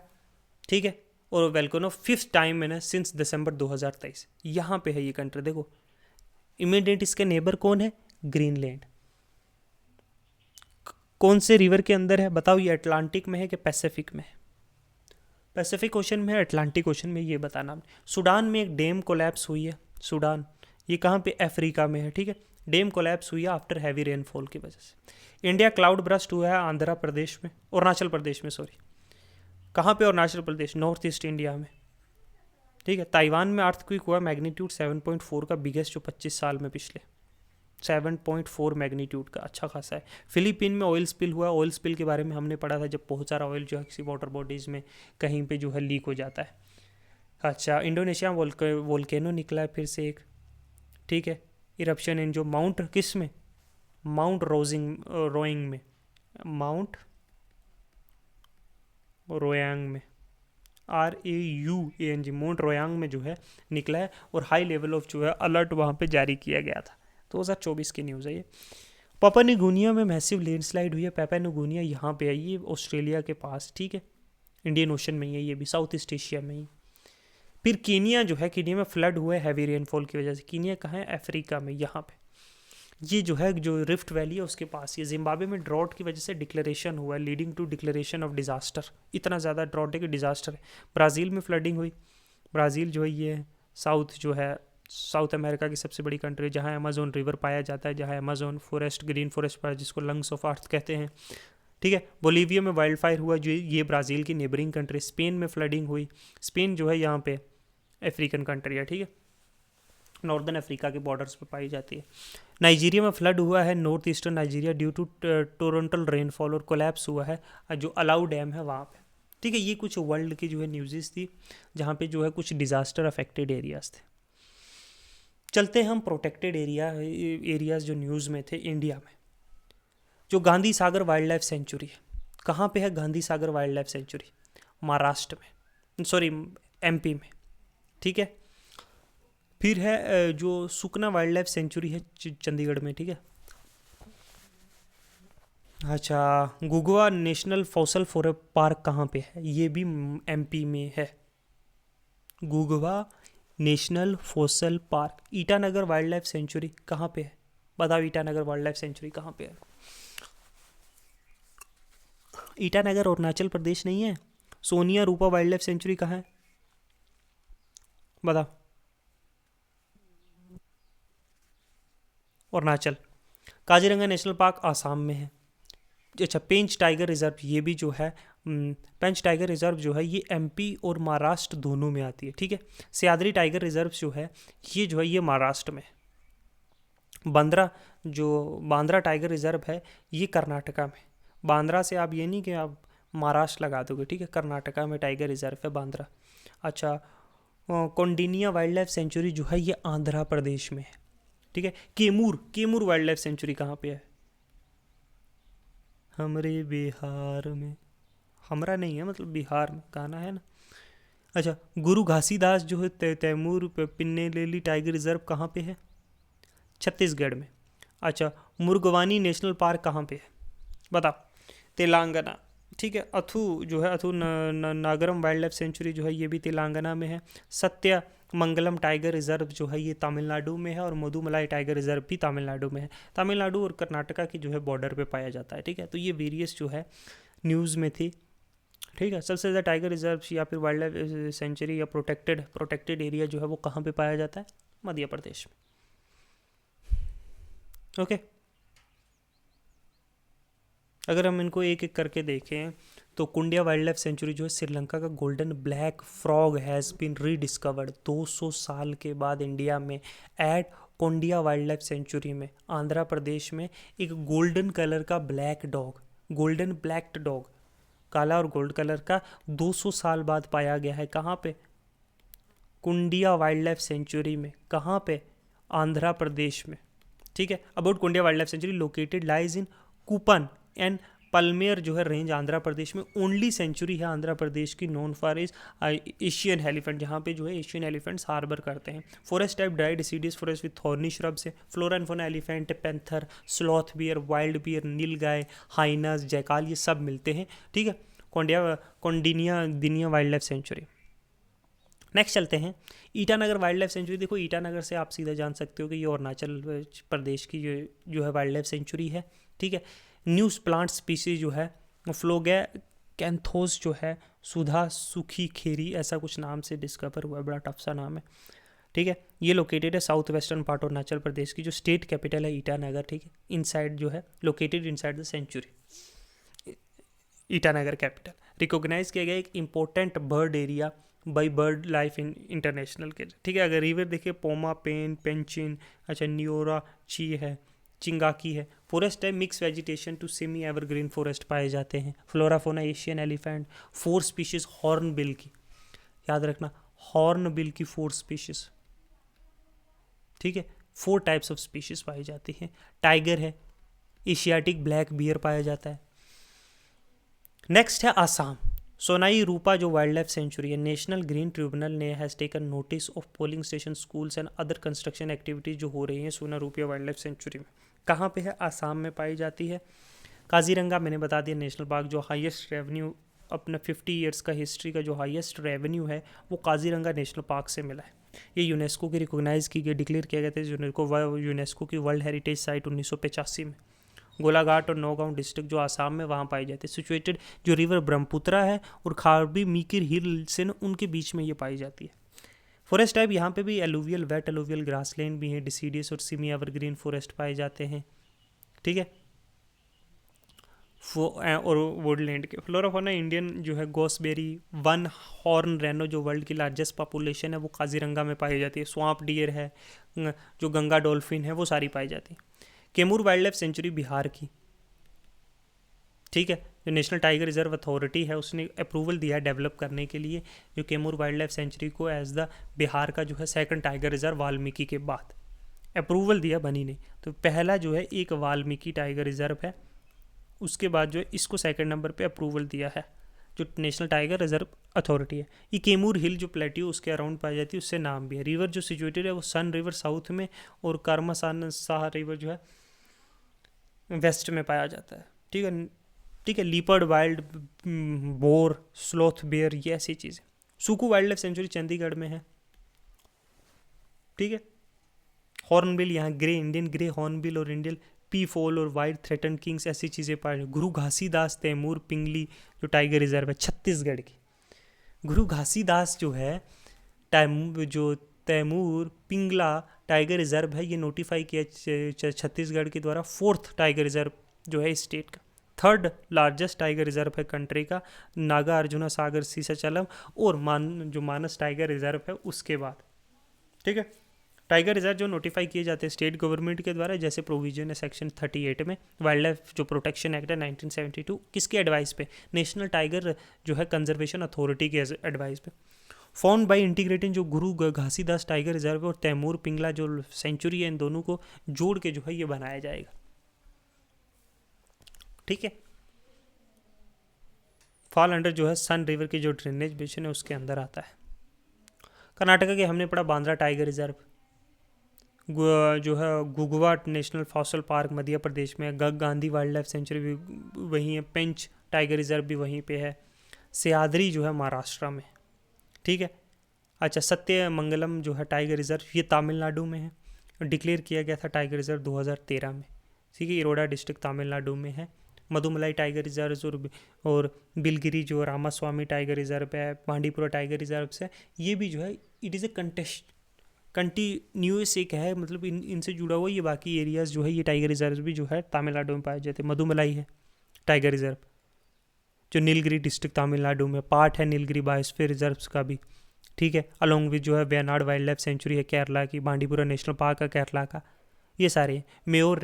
ठीक है, और वेल्कोनो 5th टाइम मैंने सिंस दिसंबर 2023 यहाँ पे है ये कंट्री। देखो इमीडिएट इसके नेबर कौन है, ग्रीनलैंड। कौन से रिवर के अंदर है बताओ, ये अटलांटिक में है कि पैसिफिक में है, पैसिफिक ओशन में है, अटलांटिक ओशन में, ये बताना। सूडान में एक डैम कोलैप्स हुई है, सूडान, ये कहाँ पे, अफ्रीका में है। ठीक है, डैम कोलैप्स हुई है आफ्टर हैवी रेनफॉल की वजह से। इंडिया क्लाउड ब्रस्ट हुआ है आंध्र प्रदेश में, अरुणाचल प्रदेश में, सॉरी, कहाँ पे? Arunachal Pradesh, north east India में, ठीक है। ताइवान में अर्थक्वेक हुआ मैग्नीट्यूड 7.4 का, बिगेस्ट जो 25 साल में पिछले, 7.4 मैग्नीट्यूड का, अच्छा खासा है। फिलीपीन में ऑयल स्पिल हुआ, ऑयल स्पिल के बारे में हमने पढ़ा था, जब बहुत सारा ऑयल जो है किसी वाटर बॉडीज़ में कहीं पे जो है लीक हो जाता है। अच्छा, इंडोनेशिया में वोल्केनो निकला है फिर से एक, ठीक है। इरप्शन इन जो माउंट किस में, माउंट रोइंग में, माउंट रोयांग में, RAUANG, माउंट रोयांग में जो है निकला है, और हाई लेवल ऑफ जो है अलर्ट वहाँ पे जारी किया गया था। 2024 की न्यूज़ है ये। पापा न्यूगिनिया में मैसिव लैंडस्लाइड हुई है। पापा न्यूगिनिया यहाँ पे है, ये ऑस्ट्रेलिया के पास, ठीक है, इंडियन ओशन में ही है, ये भी साउथ ईस्ट एशिया में ही। फिर कीनिया जो है, कीनिया में फ्लड हुआ है हैवी रेनफॉल की वजह से। कीनिया कहाँ है? अफ्रीका में, यहाँ पे ये जो है, जो रिफ्ट वैली है उसके पास। ये जिम्बाब्वे में ड्रॉट की वजह से डिक्लेरेशन हुआ है, leading to declaration of disaster. इतना ज़्यादा ड्रॉट है कि डिजास्टर है। ब्राज़ील में फ्लडिंग हुई। ब्राज़ील जो है ये साउथ जो है, साउथ अमेरिका की सबसे बड़ी कंट्री, जहाँ अमेजोन रिवर पाया जाता है, जहाँ अमेजोन फॉरेस्ट, ग्रीन फॉरेस्ट पाया, जिसको लंग्स ऑफ अर्थ कहते हैं, ठीक है। बोलीविया में वाइल्ड फायर हुआ, जो ये ब्राज़ील की नेबरिंग कंट्री। स्पेन में फ्लडिंग हुई। स्पेन जो है यहाँ पे अफ्रीकन कंट्री है, ठीक है, नॉर्दर्न अफ्रीका के बॉर्डर्स पे पाई जाती है। नाइजीरिया में फ्लड हुआ है, north eastern Nigeria, due to torrential rainfall, और कोलैप्स हुआ है जो अलाउ डैम है वहाँ पे, ठीक है। ये कुछ वर्ल्ड की जो है न्यूज़ थी, जहाँ पे जो है कुछ डिज़ास्टर अफेक्टेड एरियाज थे। चलते हैं हम प्रोटेक्टेड एरियाज जो न्यूज़ में थे इंडिया में। जो Gandhi Sagar wild life century है, कहाँ पे है Gandhi Sagar wild life century? Maharashtra में, सॉरी MP में, ठीक है। फिर है जो सुकना वाइल्ड लाइफ सेंचुरी है चंडीगढ़ में, ठीक है। अच्छा, Ghughua national fossil forest park कहाँ पे है? ये भी MP में है। Ghughua national fossil park. Itanagar wild life sanctuary कहाँ पे है? बताओ, ईटानगर वाइल्ड लाइफ सेंचुरी कहाँ पे है? ईटानगर अरुणाचल प्रदेश नहीं है। सोनिया रूपा वाइल्ड लाइफ सेंचुरी कहाँ है? बताओ। अरुणाचल। काजीरंगा नेशनल पार्क आसाम में है। अच्छा, पेंच टाइगर रिजर्व, ये भी जो है पेंच टाइगर रिजर्व जो है ये MP और महाराष्ट्र दोनों में आती है, ठीक है। सह्याद्री टाइगर रिजर्व जो है ये जो है ये महाराष्ट्र में। बांद्रा टाइगर रिजर्व है ये कर्नाटका में। बांद्रा से आप ये नहीं कि आप महाराष्ट्र लगा दोगे, ठीक है, कर्नाटका में टाइगर रिजर्व है बांद्रा। अच्छा, कौंडिन्या वाइल्ड लाइफ सेंचुरी जो है ये आंध्र प्रदेश में है, ठीक है। केमूर वाइल्ड लाइफ सेंचुरी कहाँ पे है? हमरे बिहार में, हमरा नहीं है, मतलब बिहार में गाना है ना। अच्छा, गुरु घासीदास जो है तैमूर पिन्नेलेली टाइगर रिजर्व कहाँ पे है? छत्तीसगढ़ में। अच्छा, मुर्गवानी नेशनल पार्क कहाँ पे है? बताओ। तेलंगाना, ठीक है। अथू जो है, अथू नागरम वाइल्ड लाइफ सेंचुरी जो है ये भी तेलंगाना में है। सत्य मंगलम टाइगर रिजर्व जो है ये तमिलनाडु में है, और मधुमलाई टाइगर रिजर्व भी तमिलनाडु में है। तमिलनाडु और कर्नाटका की जो है बॉर्डर पे पाया जाता है, ठीक है। तो ये वेरियस जो है न्यूज़ में थी, ठीक है। सबसे ज़्यादा टाइगर रिजर्व या फिर वाइल्ड लाइफ सेंचुरी या प्रोटेक्टेड एरिया जो है वो कहाँ पे पाया जाता है? मध्य प्रदेश में, ओके। अगर हम इनको एक एक करके देखें तो कुंडिया वाइल्ड लाइफ सेंचुरी जो है श्रीलंका का golden black frog has been rediscovered 200 साल के बाद इंडिया में at Koundinya wild life sanctuary में। आंध्र प्रदेश में एक गोल्डन कलर का black dog, golden blacked dog, काला और गोल्ड कलर का 200 साल बाद पाया गया है। कहाँ पे? कुंडिया वाइल्ड लाइफ सेंचुरी में। कहाँ पे? आंध्र प्रदेश में, ठीक है। About Kaundinya wild life sanctuary located lies in Kuppam and Palamaner जो है रेंज आंध्र प्रदेश में। ओनली सेंचुरी है आंध्र प्रदेश की known for is Asian elephant, जहाँ पे जो है एशियन एलिफेंट्स हार्बर करते हैं। Forest type dry deciduous forest with thorny shrubs है। Flora and fauna elephant, panther, sloth bear, wild bear, nilgai, hyenas, jackal, ये सब मिलते हैं, ठीक है। Kaundinya wild life sanctuary. Next चलते हैं ईटानगर वाइल्ड लाइफ सेंचुरी। देखो, ईटानगर से आप सीधा जान सकते हो कि ये अरुणाचल प्रदेश की जो है वाइल्ड लाइफ सेंचुरी है, ठीक है। न्यूज़ प्लांट स्पीसीज जो है फ्लोगे कैंथोस जो है सुधा सुखी खेरी ऐसा कुछ नाम से डिस्कवर हुआ है, बड़ा टफ सा नाम है, ठीक है। ये लोकेटेड है south western part Arunachal Pradesh की। जो स्टेट कैपिटल है ईटानगर, ठीक है, इनसाइड जो है located inside the sanctuary, Itanagar capital. Recognise किया गया एक important bird area by bird life international के, ठीक है। अगर रिवर देखिए पोमा, पेन, पेंचिन, अच्छा न्योरा ची है, चिंगाकी है। फॉरेस्ट है mix vegetation to semi evergreen forest पाए जाते हैं। Flora fauna Asian elephant, 4 species hornbill की, याद रखना हॉर्न बिल की 4 स्पीशीज, ठीक है। 4 टाइप्स ऑफ स्पीशीज पाई जाती हैं। टाइगर है, एशियाटिक ब्लैक बियर पाया जाता है। नेक्स्ट है आसाम, सोनाई रूपा जो वाइल्ड लाइफ सेंचुरी है। नेशनल ग्रीन ट्रिब्यूनल ने has taken notice of polling station, schools and other construction activities जो हो रही हैं सोना रूपिया वाइल्ड लाइफ सेंचुरी में। कहाँ पे है? आसाम में पाई जाती है। काजीरंगा मैंने बता दिया नेशनल पार्क, जो हाईएस्ट रेवेन्यू अपना 50 ईयर्स का हिस्ट्री का जो हाईएस्ट रेवेन्यू है वो काजीरंगा नेशनल पार्क से मिला है। ये यूनेस्को की रिकॉग्नाइज की गई, डिक्लेयर किया गया था यूनेस्को की वर्ल्ड हेरिटेज साइट 1985 में। गोलाघाट और नौगांव डिस्ट्रिक्ट जो आसाम में वहाँ पाई जाती है। सिचुएटेड जो रिवर ब्रह्मपुत्रा है और खारबी मीकिर हिल्स है उनके बीच में ये पाई जाती है। फॉरेस्ट टाइप यहाँ पे भी एलुवियल, वेट एलुवियल ग्रासलैंड भी है, डिसीडियस और सेमी एवरग्रीन फॉरेस्ट पाए जाते हैं, ठीक है। और वुडलैंड के फ्लोरा फौना इंडियन जो है गोसबेरी, वन हॉर्न रेनो जो वर्ल्ड की लार्जेस्ट पॉपुलेशन है वो काजीरंगा में पाई जाती है। स्वाम्प डियर है, जो गंगा डॉल्फिन है वो सारी पाई जाती है। Kaimur wild life century Bihar की, ठीक है। जो नेशनल टाइगर रिजर्व अथॉरिटी है उसने अप्रूवल दिया है डेवलप करने के लिए जो कैमूर वाइल्ड लाइफ सेंचुरी को एज द बिहार का जो है सेकंड टाइगर रिजर्व वाल्मीकि के बाद अप्रूवल दिया, बनी नहीं। तो पहला जो है एक वाल्मीकि टाइगर रिजर्व है, उसके बाद जो है इसको सेकंड नंबर पे अप्रूवल दिया है जो नेशनल टाइगर रिजर्व अथॉरिटी है। ये कैमूर हिल जो प्लेट्यू उसके अराउंड पाई जाती है, उससे नाम भी है। रिवर जो सिचुएटेड है वो सन रिवर साउथ में और कर्मसान शाह रिवर जो है वेस्ट में पाया जाता है, ठीक है, ठीक है। Leopard, wild boar, sloth bear, ये ऐसी चीज़ें। सुकू वाइल्ड लाइफ सेंचुरी चंडीगढ़ में है, ठीक है। हॉर्नबिल यहाँ ग्रे, इंडियन ग्रे हॉर्नबिल और इंडियन पी फोल और वाइट थ्रेटन किंग्स ऐसी चीज़ें पाए। गुरु घासीदास तैमूर पिंगली जो टाइगर रिजर्व है छत्तीसगढ़ की। गुरु घासीदास जो है जो तैमूर पिंगला टाइगर रिजर्व है, ये नोटिफाई किया छत्तीसगढ़ के द्वारा 4th टाइगर रिजर्व जो है स्टेट का। 3rd लार्जेस्ट टाइगर रिजर्व है कंट्री का, नागा अर्जुना सागर सीसाचलम और जो मानस टाइगर रिजर्व है उसके बाद, ठीक है। टाइगर रिजर्व जो नोटिफाई किए जाते हैं स्टेट गवर्नमेंट के द्वारा, जैसे प्रोविजन है सेक्शन 38 में। वाइल्ड लाइफ जो प्रोटेक्शन एक्ट है 1972, किसके एडवाइस पे? नेशनल टाइगर जो है कंजर्वेशन अथॉरिटी के एडवाइस पे। फाउंड बाय इंटीग्रेटिंग जो गुरु घासीदास टाइगर रिजर्व और तैमूर पिंगला जो सेंचुरी है, इन दोनों को जोड़ के जो है ये बनाया जाएगा, ठीक है। फॉल अंडर जो है सन रिवर की जो ड्रेनेज बेसिन है उसके अंदर आता है। कर्नाटका के हमने पढ़ा बांद्रा टाइगर रिजर्व, जो है Ghughua national fossil park Madhya Pradesh में है। गांधी वाइल्ड लाइफ सेंचुरी भी वहीं है। पेंच टाइगर रिजर्व भी वहीं पे है। सह्याद्री जो है महाराष्ट्र में, ठीक है। अच्छा, सत्यमंगलम जो है टाइगर रिजर्व ये तमिलनाडु में है। डिक्लेयर किया गया था टाइगर रिजर्व 2013 में, ठीक है। इरोडा डिस्ट्रिक्ट तमिलनाडु में है। मधुमलाई टाइगर रिजर्व और बिलगिरी जो रामास्वामी टाइगर रिजर्व है, बांडीपुरा टाइगर रिजर्व है, ये भी जो है इट इज़ ए कंटिन्यूस एक है, मतलब इनसे जुड़ा हुआ ये बाकी एरियाज जो है ये टाइगर रिजर्व भी जो है तमिलनाडु में पाए जाते हैं। मधुमलाई है टाइगर रिजर्व जो नीलगिरी डिस्ट्रिक्ट तमिलनाडु में, पार्ट है नीलगिरी बायोस्फीयर रिजर्व्स का भी, ठीक है। अलोंग विद जो है वेनाड वाइल्ड लाइफ सेंचुरी है केरला की, बांडीपुरा नेशनल पार्क है केरला का, ये सारे हैं। मेयोर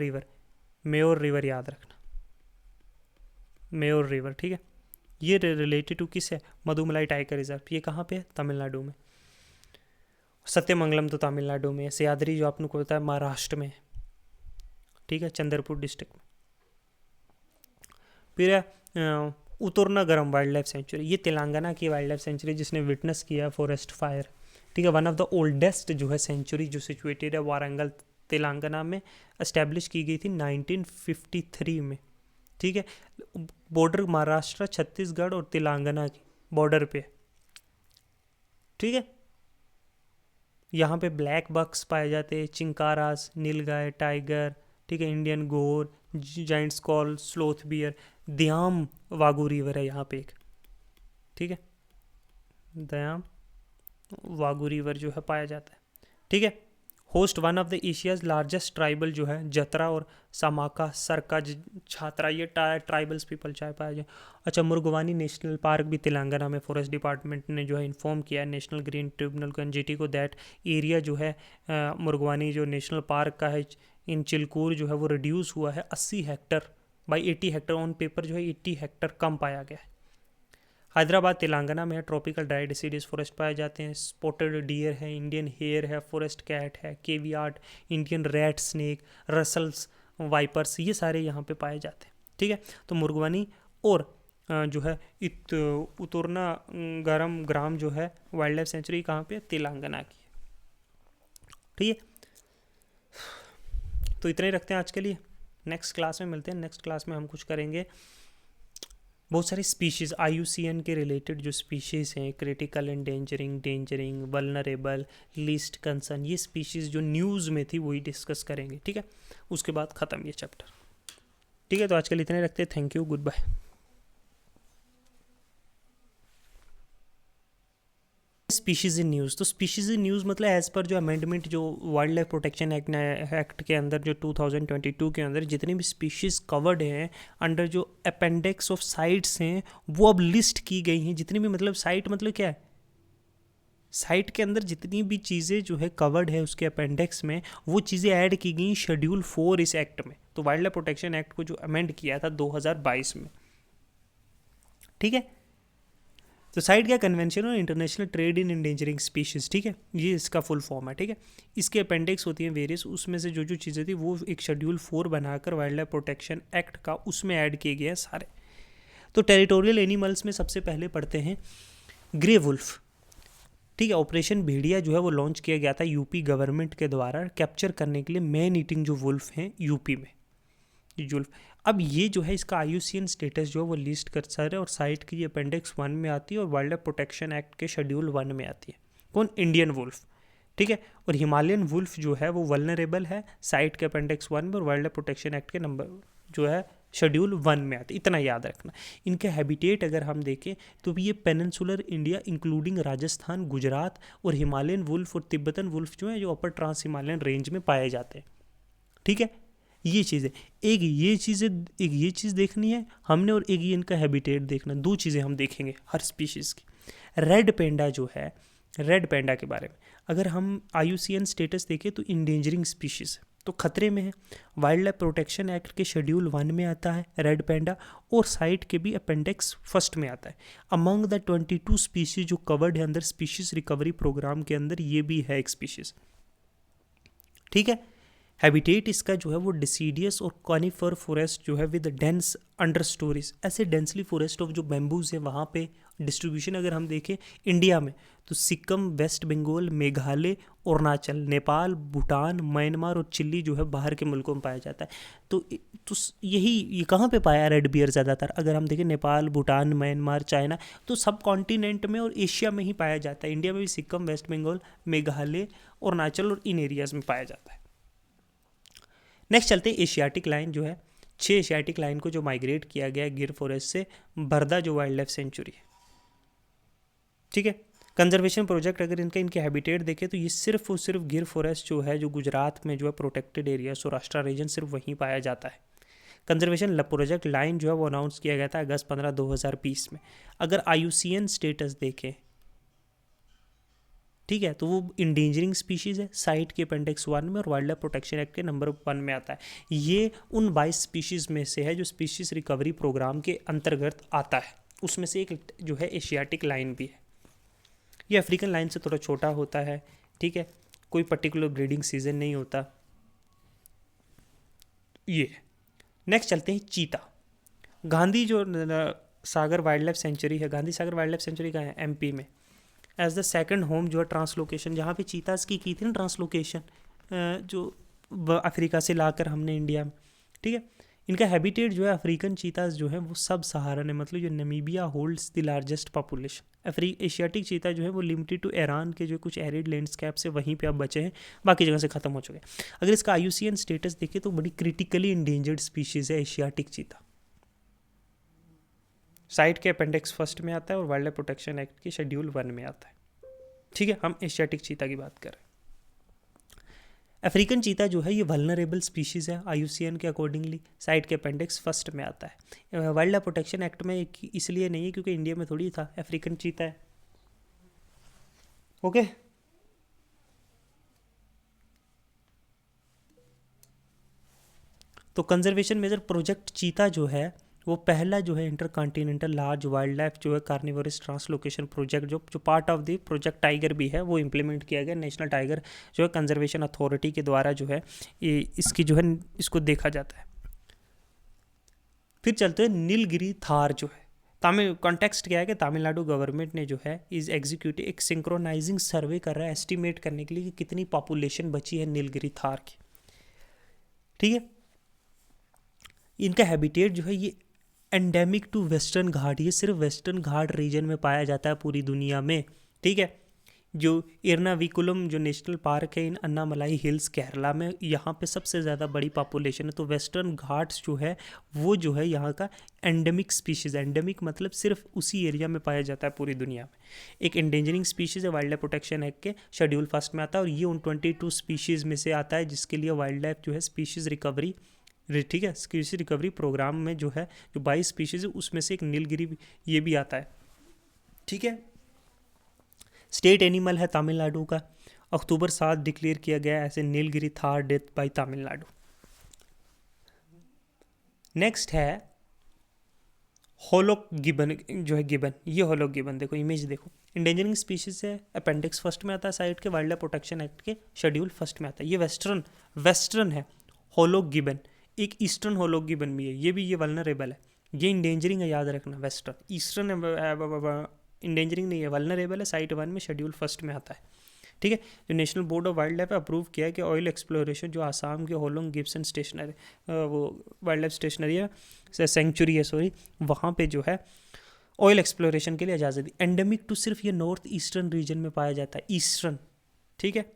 रिवर याद रखना, मेयोर रिवर, ठीक है। ये रिलेटेड टू किस है? मधुमलाई टाइगर रिजर्व, ये कहाँ पे है? तमिलनाडु में। सत्यमंगलम तो तमिलनाडु में है। सह्याद्री जो आपको पता है महाराष्ट्र में है, ठीक है, चंद्रपुर डिस्ट्रिक्ट में। फिर उतुरनागरम वाइल्ड लाइफ सेंचुरी, ये तेलंगाना की वाइल्ड लाइफ सेंचुरी जिसने विटनेस किया फॉरेस्ट फायर, ठीक है। वन ऑफ द ओल्डेस्ट जो है सेंचुरी जो सिचुएटेड है वारंगल तेलंगाना में, एस्टेब्लिश की गई थी 1953 में, ठीक है। बॉर्डर महाराष्ट्र, छत्तीसगढ़ और तेलंगाना की बॉर्डर पे, ठीक है। यहाँ पे ब्लैक बक्स पाए जाते हैं, चिंकारास, नीलगाय, टाइगर, ठीक है, इंडियन गोर, जाइंट स्कॉल, स्लोथ बियर। दयाम वागू रिवर है यहाँ पे एक, ठीक है, दयाम वागू रिवर जो है पाया जाता है, ठीक है। Host one of the Asia's largest tribal जो है जतरा और समाका सरका छात्रा, ये ट्राइबल्स पीपल चाहे पाया जाए। अच्छा, मुर्गवानी नेशनल पार्क भी तेलंगाना में फॉरेस्ट डिपार्टमेंट ने जो है इन्फॉर्म किया है नेशनल ग्रीन ट्रिब्यूनल को, एनजीटी को, दैट एरिया जो है मुर्गवानी जो नेशनल पार्क का है इन चिलकूर जो है वो रिड्यूस हुआ है 80 Hector by 80 Hector, on paper जो है 80 हेक्टर कम पाया गया है। हैदराबाद तेलंगाना में है, ट्रॉपिकल ड्राई डिसीडियस फॉरेस्ट पाए जाते हैं। स्पॉटेड डियर है, इंडियन हेयर है, फॉरेस्ट कैट है, केवियार्ड, Indian rat snake, Russell's vipers, ये सारे यहाँ पे पाए जाते हैं। ठीक है, तो मुर्गवानी और जो है उतुरना गरम ग्राम जो है वाइल्ड लाइफ सेंचुरी कहाँ पे, तेलंगाना की है। ठीक है, तो इतने रखते हैं आज के लिए, नेक्स्ट क्लास में मिलते हैं। नेक्स्ट क्लास में हम कुछ करेंगे बहुत सारी स्पीशीज़ IUCN के रिलेटेड जो स्पीशीज़ हैं, critical endangering, dangering, vulnerable, least concern, ये स्पीशीज़ जो न्यूज़ में थी वही डिस्कस करेंगे। ठीक है, उसके बाद ख़त्म ये चैप्टर। ठीक है, तो आज के लिए इतने रखते हैं। Thank you, goodbye. Species in news, तो स्पीशीज़ इन न्यूज़ मतलब एज़ पर जो अमेंडमेंट जो वाइल्ड लाइफ प्रोटेक्शन एक्ट के अंदर जो 2022 के अंदर जितनी भी स्पीशीज़ कवर्ड हैं अंडर जो अपेंडिक्स ऑफ साइट्स हैं वो अब लिस्ट की गई हैं। जितनी भी मतलब साइट मतलब क्या है, साइट के अंदर जितनी भी चीज़ें जो है कवर्ड है उसके अपेंडिक्स में वो चीज़ें ऐड की गई शेड्यूल 4 इस एक्ट में। तो वाइल्ड लाइफ प्रोटेक्शन एक्ट को जो अमेंड किया था 2022 में। ठीक है, तो साइट क्या, कन्वेंशन और international trade in endangering species. ठीक है, ये इसका फुल फॉर्म है। ठीक है, इसके अपेंडिक्स होती हैं वेरियस, उसमें से जो जो चीज़ें थी वो एक शेड्यूल 4 बनाकर वाइल्ड लाइफ प्रोटेक्शन एक्ट का उसमें ऐड किए गए हैं सारे। तो टेरिटोरियल एनिमल्स में सबसे पहले पढ़ते हैं ग्रे वुल्फ। ठीक है, ऑपरेशन भेड़िया जो है वो लॉन्च किया गया था यूपी गवर्नमेंट के द्वारा कैप्चर करने के लिए मैन ईटिंग जो वुल्फ हैं यूपी में, जुल्फ। अब ये जो है इसका IUCN स्टेटस जो है वो लिस्ट कर सारे और साइट की अपेंडिक्स 1 में आती है और वाइल्ड लाइफ प्रोटेक्शन एक्ट के शेड्यूल 1 में आती है। कौन, इंडियन वुल्फ। ठीक है, और हिमालयन वुल्फ जो है वो वल्नरेबल है साइट के अपेंडिक्स 1 में और वाइल्ड लाइफ प्रोटेक्शन एक्ट के नंबर जो है शेड्यूल 1 में आती है। इतना याद रखना। इनके हैबिटेट अगर हम देखें तो ये peninsular India including Rajasthan, Gujarat और हिमालयन वुल्फ और तिब्बतन वुल्फ जो है जो अपर ट्रांस हिमालयन रेंज में पाए जाते हैं। ठीक है, ये चीज़ें, एक ये चीज़ देखनी है हमने और एक ये इनका हैबिटेट देखना, दो चीज़ें हम देखेंगे हर स्पीशीज़ की। रेड पेंडा जो है, रेड पेंडा के बारे में अगर हम IUCN स्टेटस देखें तो इंडेंजरिंग स्पीशीज़ तो खतरे में है। वाइल्ड लाइफ प्रोटेक्शन एक्ट के शेड्यूल 1 में आता है रेड पेंडा और साइट के भी अपेंडिक्स 1 में आता है। अमंग द 22 स्पीशीज़ जो कवर्ड है अंदर स्पीशीज़ रिकवरी प्रोग्राम के अंदर ये भी है एक स्पीशीज़। ठीक है, हैबिटेट इसका जो है वो डिसीडियस और कॉनिफर फॉरेस्ट जो है विद डेंस अंडर स्टोरीज, ऐसे डेंसली फॉरेस्ट ऑफ जो बैम्बूज है वहाँ पे डिस्ट्रीब्यूशन अगर हम देखें इंडिया में तो सिक्किम, वेस्ट बंगाल, मेघालय, अरुणाचल, नेपाल, भूटान, म्यांमार और चिली जो है बाहर के मुल्कों में पाया जाता है। तो ये कहाँ पे पाया रेड बियर ज़्यादातर अगर हम देखें नेपाल, भूटान, म्यांमार, चाइना, तो सब कॉन्टिनेंट में और एशिया में ही पाया जाता है। इंडिया में भी सिक्किम, वेस्ट बंगाल, मेघालय, अरुणाचल और इन एरियाज़ में पाया जाता है। नेक्स्ट चलते हैं एशियाटिक लाइन जो है, 6 एशियाटिक लाइन को जो माइग्रेट किया गया है गिर फॉरेस्ट से बरदा जो वाइल्ड लाइफ सेंचुरी है। ठीक है, कंजर्वेशन प्रोजेक्ट अगर इनके हैबिटेट देखें तो ये सिर्फ और सिर्फ गिर फॉरेस्ट जो है जो गुजरात में जो है प्रोटेक्टेड एरिया सौराष्ट्र रीजन सिर्फ वहीं पाया जाता है। कंजर्वेशन प्रोजेक्ट लाइन जो है वो अनाउंस किया गया था अगस्त 15, 2020 में। अगर IUCN स्टेटस देखें ठीक है तो वो इंडेंजरिंग स्पीशीज़ है साइट के अपेंडिक्स 1 में और वाइल्ड लाइफ प्रोटेक्शन एक्ट के नंबर 1 में आता है। ये उन 22 स्पीशीज़ में से है जो स्पीशीज़ रिकवरी प्रोग्राम के अंतर्गत आता है, उसमें से एक जो है एशियाटिक लाइन भी है। ये अफ्रीकन लाइन से थोड़ा छोटा होता है। ठीक है, कोई पर्टिकुलर ब्रीडिंग सीजन नहीं होता। ये नेक्स्ट चलते हैं चीता। गांधी जो सागर वाइल्ड लाइफ सेंचुरी है, Gandhi Sagar wild life century का है MP में एज द सेकंड होम जो है ट्रांसलोकेशन, जहाँ पे चीतास की थी ना ट्रांसलोकेशन जो अफ्रीका से लाकर हमने इंडिया में। ठीक है, इनका हैबिटेट जो है अफ्रीकन चीतास जो है वो सब सहारन है, मतलब जो Namibia holds the largest population. Asiatic cheetah जो है वो लिमिटेड टू ईरान के जो कुछ एरिड लैंडस्केप से वहीं पे अब बचे हैं, बाकी जगह से ख़त्म हो चुके हैं। अगर इसका IUCN स्टेटस देखें तो बड़ी क्रिटिकली इंडेंजर्ड स्पीशीज़ है एशियाटिक चीता। साइट के अपेंडिक्स 1 में आता है और वाइल्ड लाइफ प्रोटेक्शन एक्ट के शेड्यूल 1 में आता है। ठीक है, हम एशियाटिक चीता की बात कर रहे हैं। अफ्रीकन चीता जो है ये वल्नरेबल स्पीशीज़ है IUCN के अकॉर्डिंगली, साइट के अपेंडिक्स फर्स्ट में आता है। वाइल्ड लाइफ प्रोटेक्शन एक्ट में इसलिए नहीं है क्योंकि इंडिया में थोड़ी था, अफ्रीकन चीता है। ओके तो कंजर्वेशन मेजर प्रोजेक्ट चीता जो है वो पहला जो है इंटरकॉन्टिनेंटल लार्ज वाइल्ड लाइफ जो है कार्निवोरस ट्रांसलोकेशन प्रोजेक्ट जो part of the project tiger भी है वो इम्प्लीमेंट किया गया नेशनल टाइगर जो है कंजर्वेशन अथॉरिटी के द्वारा जो है ये इसकी जो है इसको देखा जाता है। फिर चलते हैं नीलगिरी थार जो है तमिल कॉन्टेक्स्ट क्या है कि तमिलनाडु गवर्नमेंट ने जो है इज एग्जीक्यूटिव एक सिंक्रोनाइजिंग सर्वे कर रहा है एस्टिमेट करने के लिए कि कितनी पॉपुलेशन बची है नीलगिरी थार की। ठीक है, इनका हैबिटेट जो है ये एंडेमिक टू वेस्टर्न घाट, ये सिर्फ वेस्टर्न घाट रीजन में पाया जाता है पूरी दुनिया में। ठीक है, जो एर्नाविकुलम जो नेशनल पार्क है इन अन्नामलाई हिल्स केरला में, यहाँ पे सबसे ज़्यादा बड़ी पॉपुलेशन है। तो वेस्टर्न घाट्स जो है वो जो है यहाँ का एंडेमिक स्पीशीज़, एंडेमिक मतलब सिर्फ उसी एरिया में पाया जाता है पूरी दुनिया में। एक एंडेंजरिंग स्पीशीज़ है, वाइल्ड लाइफ प्रोटेक्शन एक्ट के शेड्यूल फर्स्ट में आता है और ये उन 22 स्पीशीज़ में से आता है जिसके लिए वाइल्ड लाइफ जो है स्पीशीज़ रिकवरी, ठीक है, स्पीशीज रिकवरी प्रोग्राम में जो है जो 22 स्पीशीज है उसमें से एक नीलगिरी ये भी आता है। ठीक है, स्टेट एनिमल है तमिलनाडु का, अक्टूबर 7 डिक्लेयर किया गया as a Nilgiri tahr death by Tamil Nadu. Next है होलोक गिबन जो है गिबन, ये होलोक गिबन देखो इमेज देखो, इंडेंजरिंग स्पीशीज है, अपेंडिक्स फर्स्ट में आता है साइट के, वाइल्ड लाइफ प्रोटेक्शन एक्ट के शेड्यूल फर्स्ट में आता है। ये वेस्टर्न है होलोक गिबन, एक ईस्टर्न होलोक गिबन भी है, ये वल्नरेबल है, ये इंडेंजरिंग है, याद रखना। वेस्टर्न ईस्टर्न इंडेंजरिंग नहीं है, वल्नरेबल है, साइट 1 में शेड्यूल फर्स्ट में आता है। ठीक है, जो national board of wild life approve किया है कि ऑयल एक्सप्लोरेशन जो आसाम के होलोंग गिब्सन स्टेशनरी वो वाइल्ड लाइफ स्टेशनरी है, सेंचुरी है सॉरी, वहाँ पे जो है ऑयल एक्सप्लोरेशन के लिए इजाज़त दी। एंडेमिक टू सिर्फ ये नॉर्थ ईस्टर्न रीजन में पाया जाता है, ईस्टर्न। ठीक है,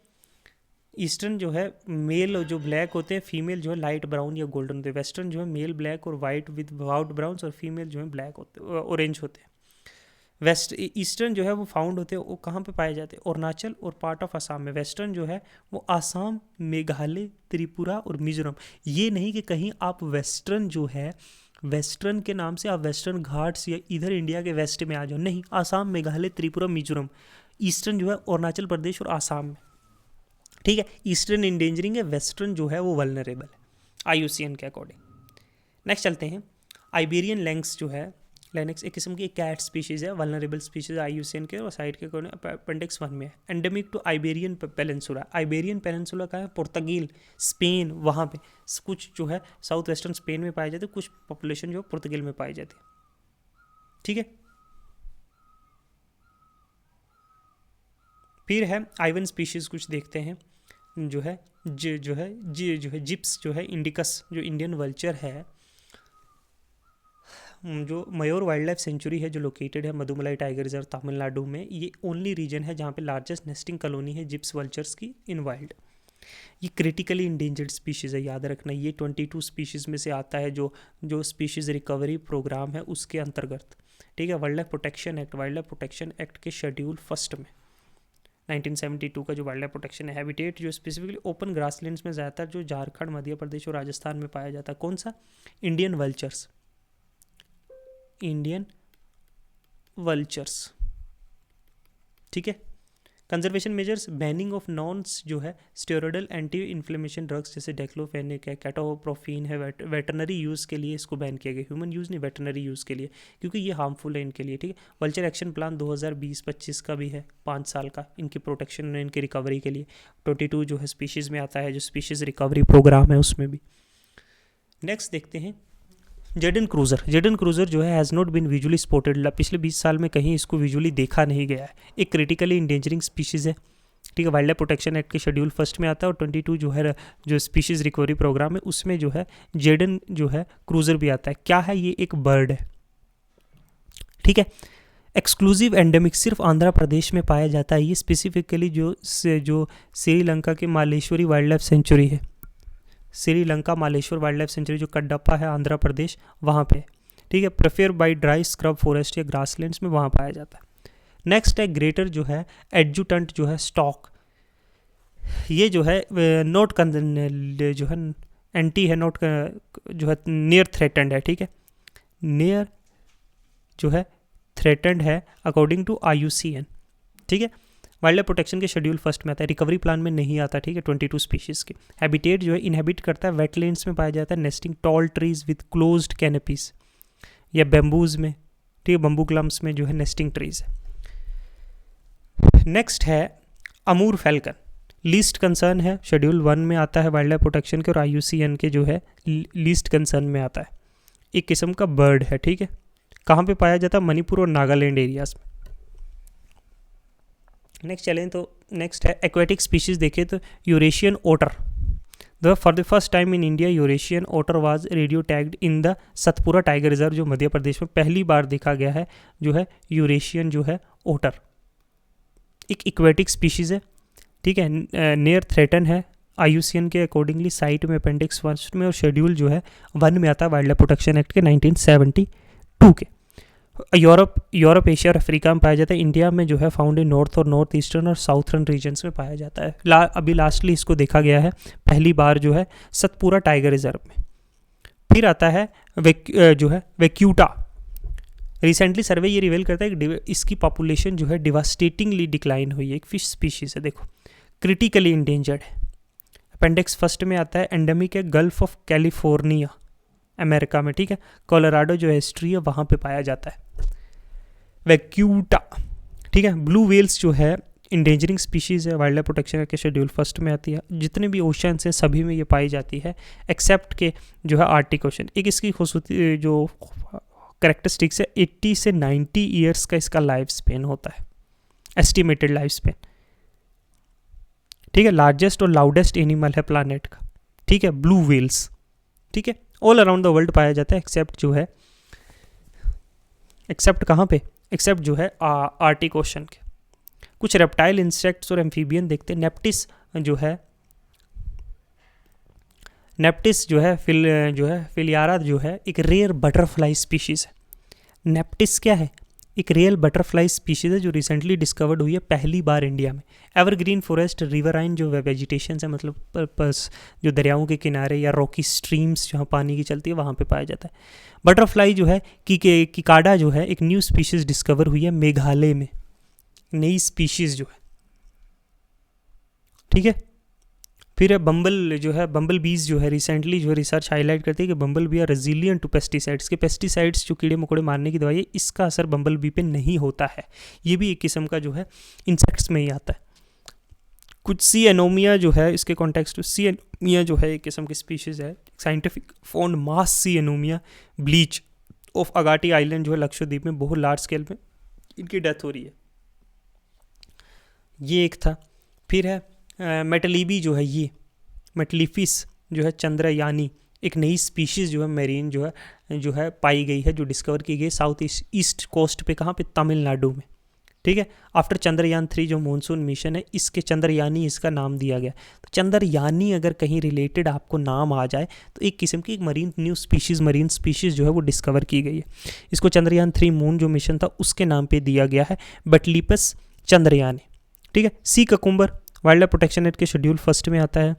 ईस्टर्न जो है मेल जो ब्लैक होते हैं, फीमेल जो है लाइट ब्राउन या गोल्डन होते हैं। वेस्टर्न जो है मेल ब्लैक और वाइट विद वाउट ब्राउन्स और फीमेल जो है ब्लैक होते हैं, ऑरेंज होते हैं। ईस्टर्न जो है वो फाउंड होते हैं, वो कहाँ पे पाए जाते हैं? अरुणाचल और पार्ट ऑफ असम में। वेस्टर्न जो है वो आसाम, मेघालय, त्रिपुरा और मिजोरम। ये नहीं कि कहीं आप वेस्टर्न जो है वेस्टर्न के नाम से आप वेस्टर्न घाट्स या इधर इंडिया के वेस्ट में आ जाओ, नहीं, आसाम, मेघालय, त्रिपुरा, मिजोरम। ईस्टर्न जो है अरुणाचल प्रदेश और आसाम में। ठीक है, ईस्टर्न इंडेंजरिंग है, वेस्टर्न जो है वो वल्नरेबल है IUCN के अकॉर्डिंग। नेक्स्ट चलते हैं, आइबेरियन लैंक्स जो है, लैंक्स एक किस्म की कैट स्पीशीज़ है, वल्नरेबल स्पीशीज़ IUCN के और साइड के अकॉर्डिंग अपेंडिक्स 1 में है। Endemic to Iberian peninsula, Iberian peninsula का है पुर्तगाल, स्पेन, वहाँ पे कुछ जो है साउथ वेस्टर्न स्पेन में पाए जाते, कुछ पॉपुलेशन जो पुर्तगाल में पाई जाती है। ठीक है, फिर है आइवन स्पीशीज़ कुछ देखते हैं, जो है जिप्स जो है इंडिकस, जो इंडियन वल्चर है, जो मयूर वाइल्ड लाइफ सेंचुरी है जो लोकेटेड है मधुमलाई टाइगर रिजर्व तमिलनाडु में। ये ओनली रीजन है जहाँ पे लार्जेस्ट नेस्टिंग कॉलोनी है जिप्स वल्चर्स की इन वाइल्ड। ये क्रिटिकली इंडेंजर्ड स्पीशीज़ है, याद रखना। ये 22 स्पीशीज़ में से आता है जो स्पीशीज़ रिकवरी प्रोग्राम है उसके अंतर्गत। ठीक है, वाइल्ड लाइफ प्रोटेक्शन एक्ट के शेड्यूल फर्स्ट में 1972 का जो वाइल्ड लाइफ प्रोटेक्शन है। हैबिटेट जो स्पेसिफिकली ओपन ग्रासलैंड्स में ज़्यादातर जो झारखंड, मध्य प्रदेश और राजस्थान में पाया जाता है। कौन सा? Indian vultures. ठीक है, कंजर्वेशन मेजर्स, बैनिंग ऑफ नॉन्स जो है स्टेरॉइडल एंटी इन्फ्लेमेशन ड्रग्स जैसे डेक्लोफेनिक है, कैटोप्रोफिन है, वेटरनरी यूज़ के लिए इसको बैन किया गया। ह्यूमन यूज़ नहीं, वेटरनरी यूज़ के लिए, क्योंकि ये हार्मफुल है इनके लिए। ठीक है, वल्चर एक्शन प्लान 2020-25 का भी है, 5 साल का, इनकी प्रोटेक्शन और इनकी रिकवरी के लिए। 22 जो है स्पीशीज़ में आता है, जो स्पीशीज़ रिकवरी प्रोग्राम है उसमें भी। नेक्स्ट देखते हैं जेडन क्रूज़र जो है has not been visually spotted. पिछले 20 साल में कहीं इसको विजुअली देखा नहीं गया है। एक क्रिटिकली इंडेंजरिंग स्पीशीज़ है। ठीक है, वाइल्ड लाइफ प्रोटेक्शन एक्ट के शेड्यूल फर्स्ट में आता है और 22 जो है जो स्पीशीज़ रिकवरी प्रोग्राम है उसमें जो है जेडन जो है क्रूज़र भी आता है। क्या है? ये एक बर्ड है। ठीक है, एक्सक्लूसिव एंडेमिक, सिर्फ आंध्र प्रदेश में पाया जाता है। ये स्पेसिफिकली जो श्रीलंका के मालेश्वरी वाइल्ड लाइफ सेंचुरी है, Sri Lanka Maleshwar wild life century जो कड्डप्पा है आंध्र प्रदेश, वहाँ पे। ठीक है, prefer by dry scrub forest या ग्रासलैंड्स में वहाँ पाया जाता है। नेक्स्ट है ग्रेटर जो है एडजुटेंट जो है स्टॉक, ये जो है नोट जो है एंटी है, नोट जो है नियर थ्रेटेंड है, ठीक है, नियर जो है थ्रेटेंड है अकॉर्डिंग टू IUCN, ठीक है। वाइल्ड लाइफ प्रोटेक्शन के शेड्यूल फर्स्ट में आता है, रिकवरी प्लान में नहीं आता, ठीक है। 22 स्पीशीज़ के हैबिटेट जो है इनहेबिट करता है वेटलैंड्स में पाया जाता है, nesting tall trees with closed canopies या बेम्बूज में, ठीक है, बम्बू क्लम्स में जो है नेस्टिंग ट्रीज है। नेक्स्ट है अमूर फैल्कन, लीस्ट कंसर्न है, शेड्यूल 1 में आता है वाइल्ड लाइफ प्रोटेक्शन के और IUCN के जो है लीस्ट कंसर्न में आता है। एक किस्म का बर्ड है, ठीक है। कहाँ पे पाया जाता है? मणिपुर और नागालैंड एरियाज में। नेक्स्ट चलें तो नेक्स्ट है एक्वेटिक स्पीशीज़ देखें तो Eurasian otter. For the first time in India Eurasian otter was radio tagged in the Satpura tiger reserve, जो मध्य प्रदेश में पहली बार देखा गया है जो है यूरेशियन जो है ओटर। एक इक्वेटिक स्पीशीज़ है, ठीक है, नियर थ्रेटन है IUCN के अकॉर्डिंगली, साइट में अपेंडिक्स 1 में, और शेड्यूल जो है 1 में आता है वाइल्ड लाइफ प्रोटेक्शन एक्ट के 1972 के। यूरोप एशिया और अफ्रीका में पाया जाता है। इंडिया में जो है फाउंड इन नॉर्थ और नॉर्थ ईस्टर्न और साउथर्न रीजन्स में पाया जाता है। अभी लास्टली इसको देखा गया है पहली बार जो है सतपुरा टाइगर रिजर्व में। फिर आता है जो है वेक्यूटा। रिसेंटली सर्वे ये रिवील करता है कि इसकी पॉपुलेशन जो है डिवास्टेटिंगली डिक्लाइन हुई है। एक फिश स्पीशीज है, देखो क्रिटिकली इंडेंजर्ड है। अपेंडिक्स 1 में आता है, एंडेमिक है गल्फ ऑफ कैलिफोर्निया अमेरिका में, ठीक है। कोलोराडो जो हिस्ट्री है वहाँ पे पाया जाता है वैक्यूटा, ठीक है। ब्लू वेल्स जो है इंडेंजरिंग स्पीशीज़ है, वाइल्ड लाइफ प्रोटेक्शन के शेड्यूल 1 में आती है। जितने भी ओशंस हैं सभी में ये पाई जाती है एक्सेप्ट के जो है आर्टिक ओशन। एक इसकी खूबसूरती जो करेक्टरिस्टिक्स है, 80 से 90 ईयर्स का इसका लाइफ स्पेन होता है, एस्टिमेटेड लाइफ स्पेन, ठीक है। लार्जेस्ट और लाउडेस्ट एनिमल है प्लानट का, ठीक है, ब्लू वेल्स, ठीक है। ऑल अराउंड द वर्ल्ड पाया जाता है एक्सेप्ट जो है, एक्सेप्ट कहाँ पे, एक्सेप्ट जो है आर्टिक ओशन के। कुछ रेप्टाइल, इंसेक्ट्स और एम्फीबियन देखते हैं। नेप्टिस जो है फिलियारा जो है एक रेयर बटरफ्लाई स्पीशीज़ है। नेप्टिस क्या है? एक रेयर बटरफ्लाई स्पीशीज़ है जो रिसेंटली डिस्कवर्ड हुई है पहली बार इंडिया में। एवरग्रीन फॉरेस्ट, रिवराइन जो वेजिटेशन है, मतलब पर्पस जो दरियाओं के किनारे या रॉकी स्ट्रीम्स जहाँ पानी की चलती है वहाँ पे पाया जाता है। बटरफ्लाई जो है किकाडा जो है एक न्यू स्पीशीज़ डिस्कवर हुई है मेघालय में, नई स्पीशीज़ जो है, ठीक है। फिर है बम्बल बीज जो है रिसेंटली जो रिसर्च हाईलाइट करती है कि bumble bee are resilient to pesticides के पेस्टिसाइड्स जो कीड़े मकोड़े मारने की दवाई है, इसका असर बम्बल बी पे नहीं होता है। ये भी एक किस्म का जो है इंसेक्ट्स में ही आता है। कुछ सी एनोमिया जो है इसके कॉन्टेक्स्ट, सी एनोमिया जो है एक किस्म की स्पीशीज़ है, scientific found mass sea anemone bleach off Agatti island जो है लक्षद्वीप में, बहुत लार्ज स्केल में इनकी डेथ हो रही है। ये एक था। फिर है मेटलीबी जो है, ये मेटलीफिस जो है चंद्रयानी, एक नई स्पीशीज़ जो है मेरीन जो है पाई गई है, जो डिस्कवर की गई साउथ ईस्ट कोस्ट पे, कहाँ पे, तमिलनाडु में, ठीक है। आफ्टर चंद्रयान 3 जो मॉनसून मिशन है, इसके चंद्रयानी इसका नाम दिया गया। तो चंद्रयानी अगर कहीं रिलेटेड आपको नाम आ जाए तो एक किस्म की एक मरीन स्पीशीज़ जो है वो डिस्कवर की गई है। इसको चंद्रयान 3 मून जो मिशन था उसके नाम पे दिया गया है, बटलीपस चंद्रयानी, ठीक है। Sea cucumber wild life protection act के शेड्यूल 1 में आता है,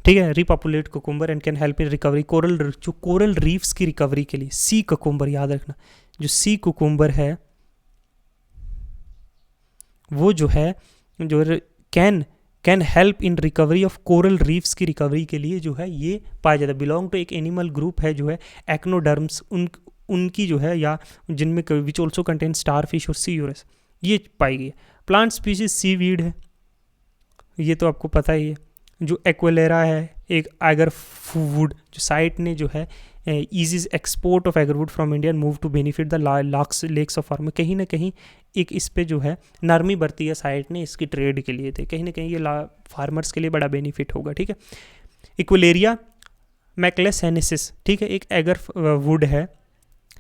ठीक है। Repopulate cucumber and can help in recovery coral reefs की रिकवरी के लिए। सी कुकुम्बर याद रखना, जो सी कुकुम्बर है वो जो है जो can help in recovery of coral reefs की रिकवरी के लिए जो है ये पाया जाता है। बिलोंग टू एक एनिमल ग्रुप है जो है एक्नोडर्म्स, उनकी जो है, या जिनमें which also contain star fish और सी यूरस, ये पाई गई है। प्लांट स्पीशीज सीवीड है, ये तो आपको पता ही है। जो एक्वेलेरा है एक एगरवुड, जो साइट ने जो है eases export of agarwood from India and move to benefit the lakhs of farmer. कहीं ना कहीं एक इस पे जो है नरमी बरती है साइट ने इसकी ट्रेड के लिए थे, कहीं ना कहीं ये फार्मर्स के लिए बड़ा बेनिफिट होगा, ठीक है। इक्वेलेरिया मैक्लेसेनेसिस, ठीक है, एक एगरवुड है,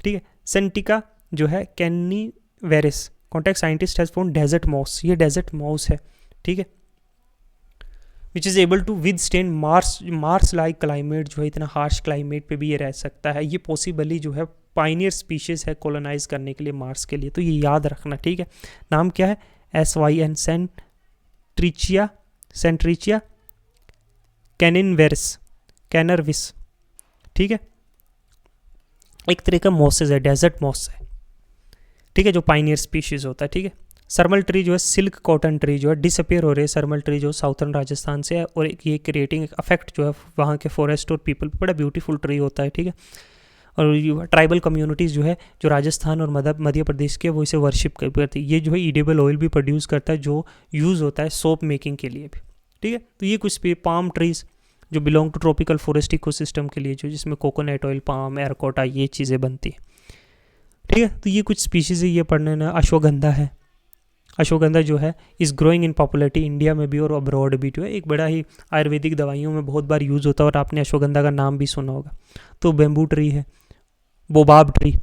ठीक है। सेंटिका जो है कैनिवेरिस, contact scientist has found desert mouse, ये डेजर्ट माउस है, ठीक है, which is able to withstand Mars like climate, जो है इतना हार्श क्लाइमेट पे भी ये रह सकता है। ये पॉसिबली जो है पाइनियर स्पीशीज़ है कॉलोनाइज करने के लिए मार्स के लिए, तो ये याद रखना, ठीक है। नाम क्या है? SYN सेंट्रिचिया सेंट्रीचिया कैनरविस, ठीक है, एक तरह का मॉसेज है, डेजर्ट मॉस है, ठीक है, जो पाइनियर स्पीशीज होता है, ठीक है। सरमल ट्री जो है, सिल्क कॉटन ट्री जो है डिसअपियर हो रहे हैं, सरमल ट्री जो साउथर्न राजस्थान से है, और ये क्रिएटिंग एक अफेक्ट जो है वहाँ के फॉरेस्ट और पीपल, बड़ा ब्यूटीफुल ट्री होता है, ठीक है। और ट्राइबल कम्युनिटीज़ जो है जो राजस्थान और मध्य प्रदेश के, वो इसे वर्शिप करती है। ये जो है ईडेबल ऑयल भी प्रोड्यूस करता है, जो यूज़ होता है सोप मेकिंग के लिए भी, ठीक है। तो ये कुछ पाम ट्रीज़ जो belong to tropical forest ecosystem के लिए, जो जिसमें कोकोनट ऑयल, पाम, एरकोटा, ये चीज़ें बनती है, ठीक है। तो ये कुछ स्पीशीज़ है, ये पढ़ने ना। अश्वगंधा है, अश्वगंधा जो है is growing in popularity India में भी और अब्रॉड भी, जो है एक बड़ा ही आयुर्वेदिक दवाइयों में बहुत बार यूज़ होता है, और आपने अश्वगंधा का नाम भी सुना होगा। तो बेम्बू ट्री है, baobab tree,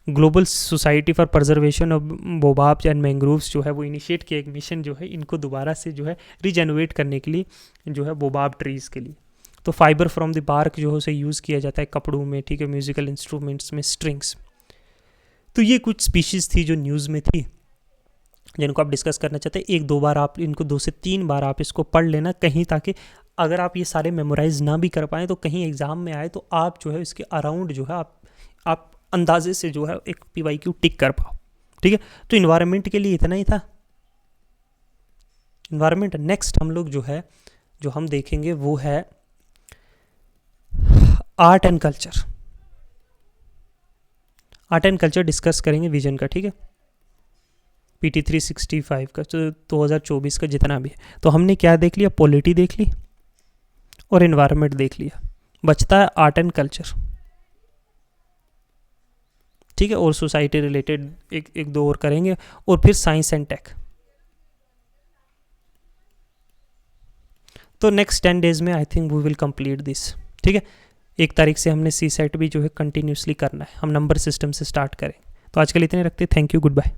global society for preservation of baobabs and mangroves जो है वो इनिशिएट किया एक मिशन जो है इनको दोबारा से जो है रीजेनरेट करने के लिए, जो है बोबाब ट्रीज़ के लिए। तो फाइबर फ्रॉम द बार्क जो है उसे यूज़ किया जाता है कपड़ों में, ठीक है, म्यूजिकल इंस्ट्रूमेंट्स में, स्ट्रिंग्स। तो ये कुछ स्पीशीज़ थी जो न्यूज़ में थी, जिनको आप डिस्कस करना चाहते हैं। 1-2 बार आप इनको 2 से 3 बार आप इसको पढ़ लेना कहीं, ताकि अगर आप ये सारे मेमोराइज ना भी कर पाएँ तो कहीं एग्ज़ाम में आए तो आप जो है इसके अराउंड जो है आप अंदाजे से जो है एक PYQ टिक कर पाओ, ठीक है। तो इन्वायरमेंट के लिए इतना ही था। इन्वायरमेंट नेक्स्ट हम लोग जो है जो हम देखेंगे वो है art and culture. Art and culture discuss करेंगे विजन का, ठीक है, PT 365 का, तो 2024 का जितना भी है। तो हमने क्या देख लिया, पॉलिटी देख ली और इन्वायरमेंट देख लिया, बचता है आर्ट एंड कल्चर, ठीक है, और सोसाइटी रिलेटेड एक दो और करेंगे, और फिर साइंस एंड टेक। तो नेक्स्ट 10 डेज में I think we will complete this, ठीक है। 1 तारीख से हमने CSET भी जो है कंटिन्यूसली करना है, हम नंबर सिस्टम से स्टार्ट करें। तो आज के लिए इतने रखते हैं, थैंक यू, गुड बाय।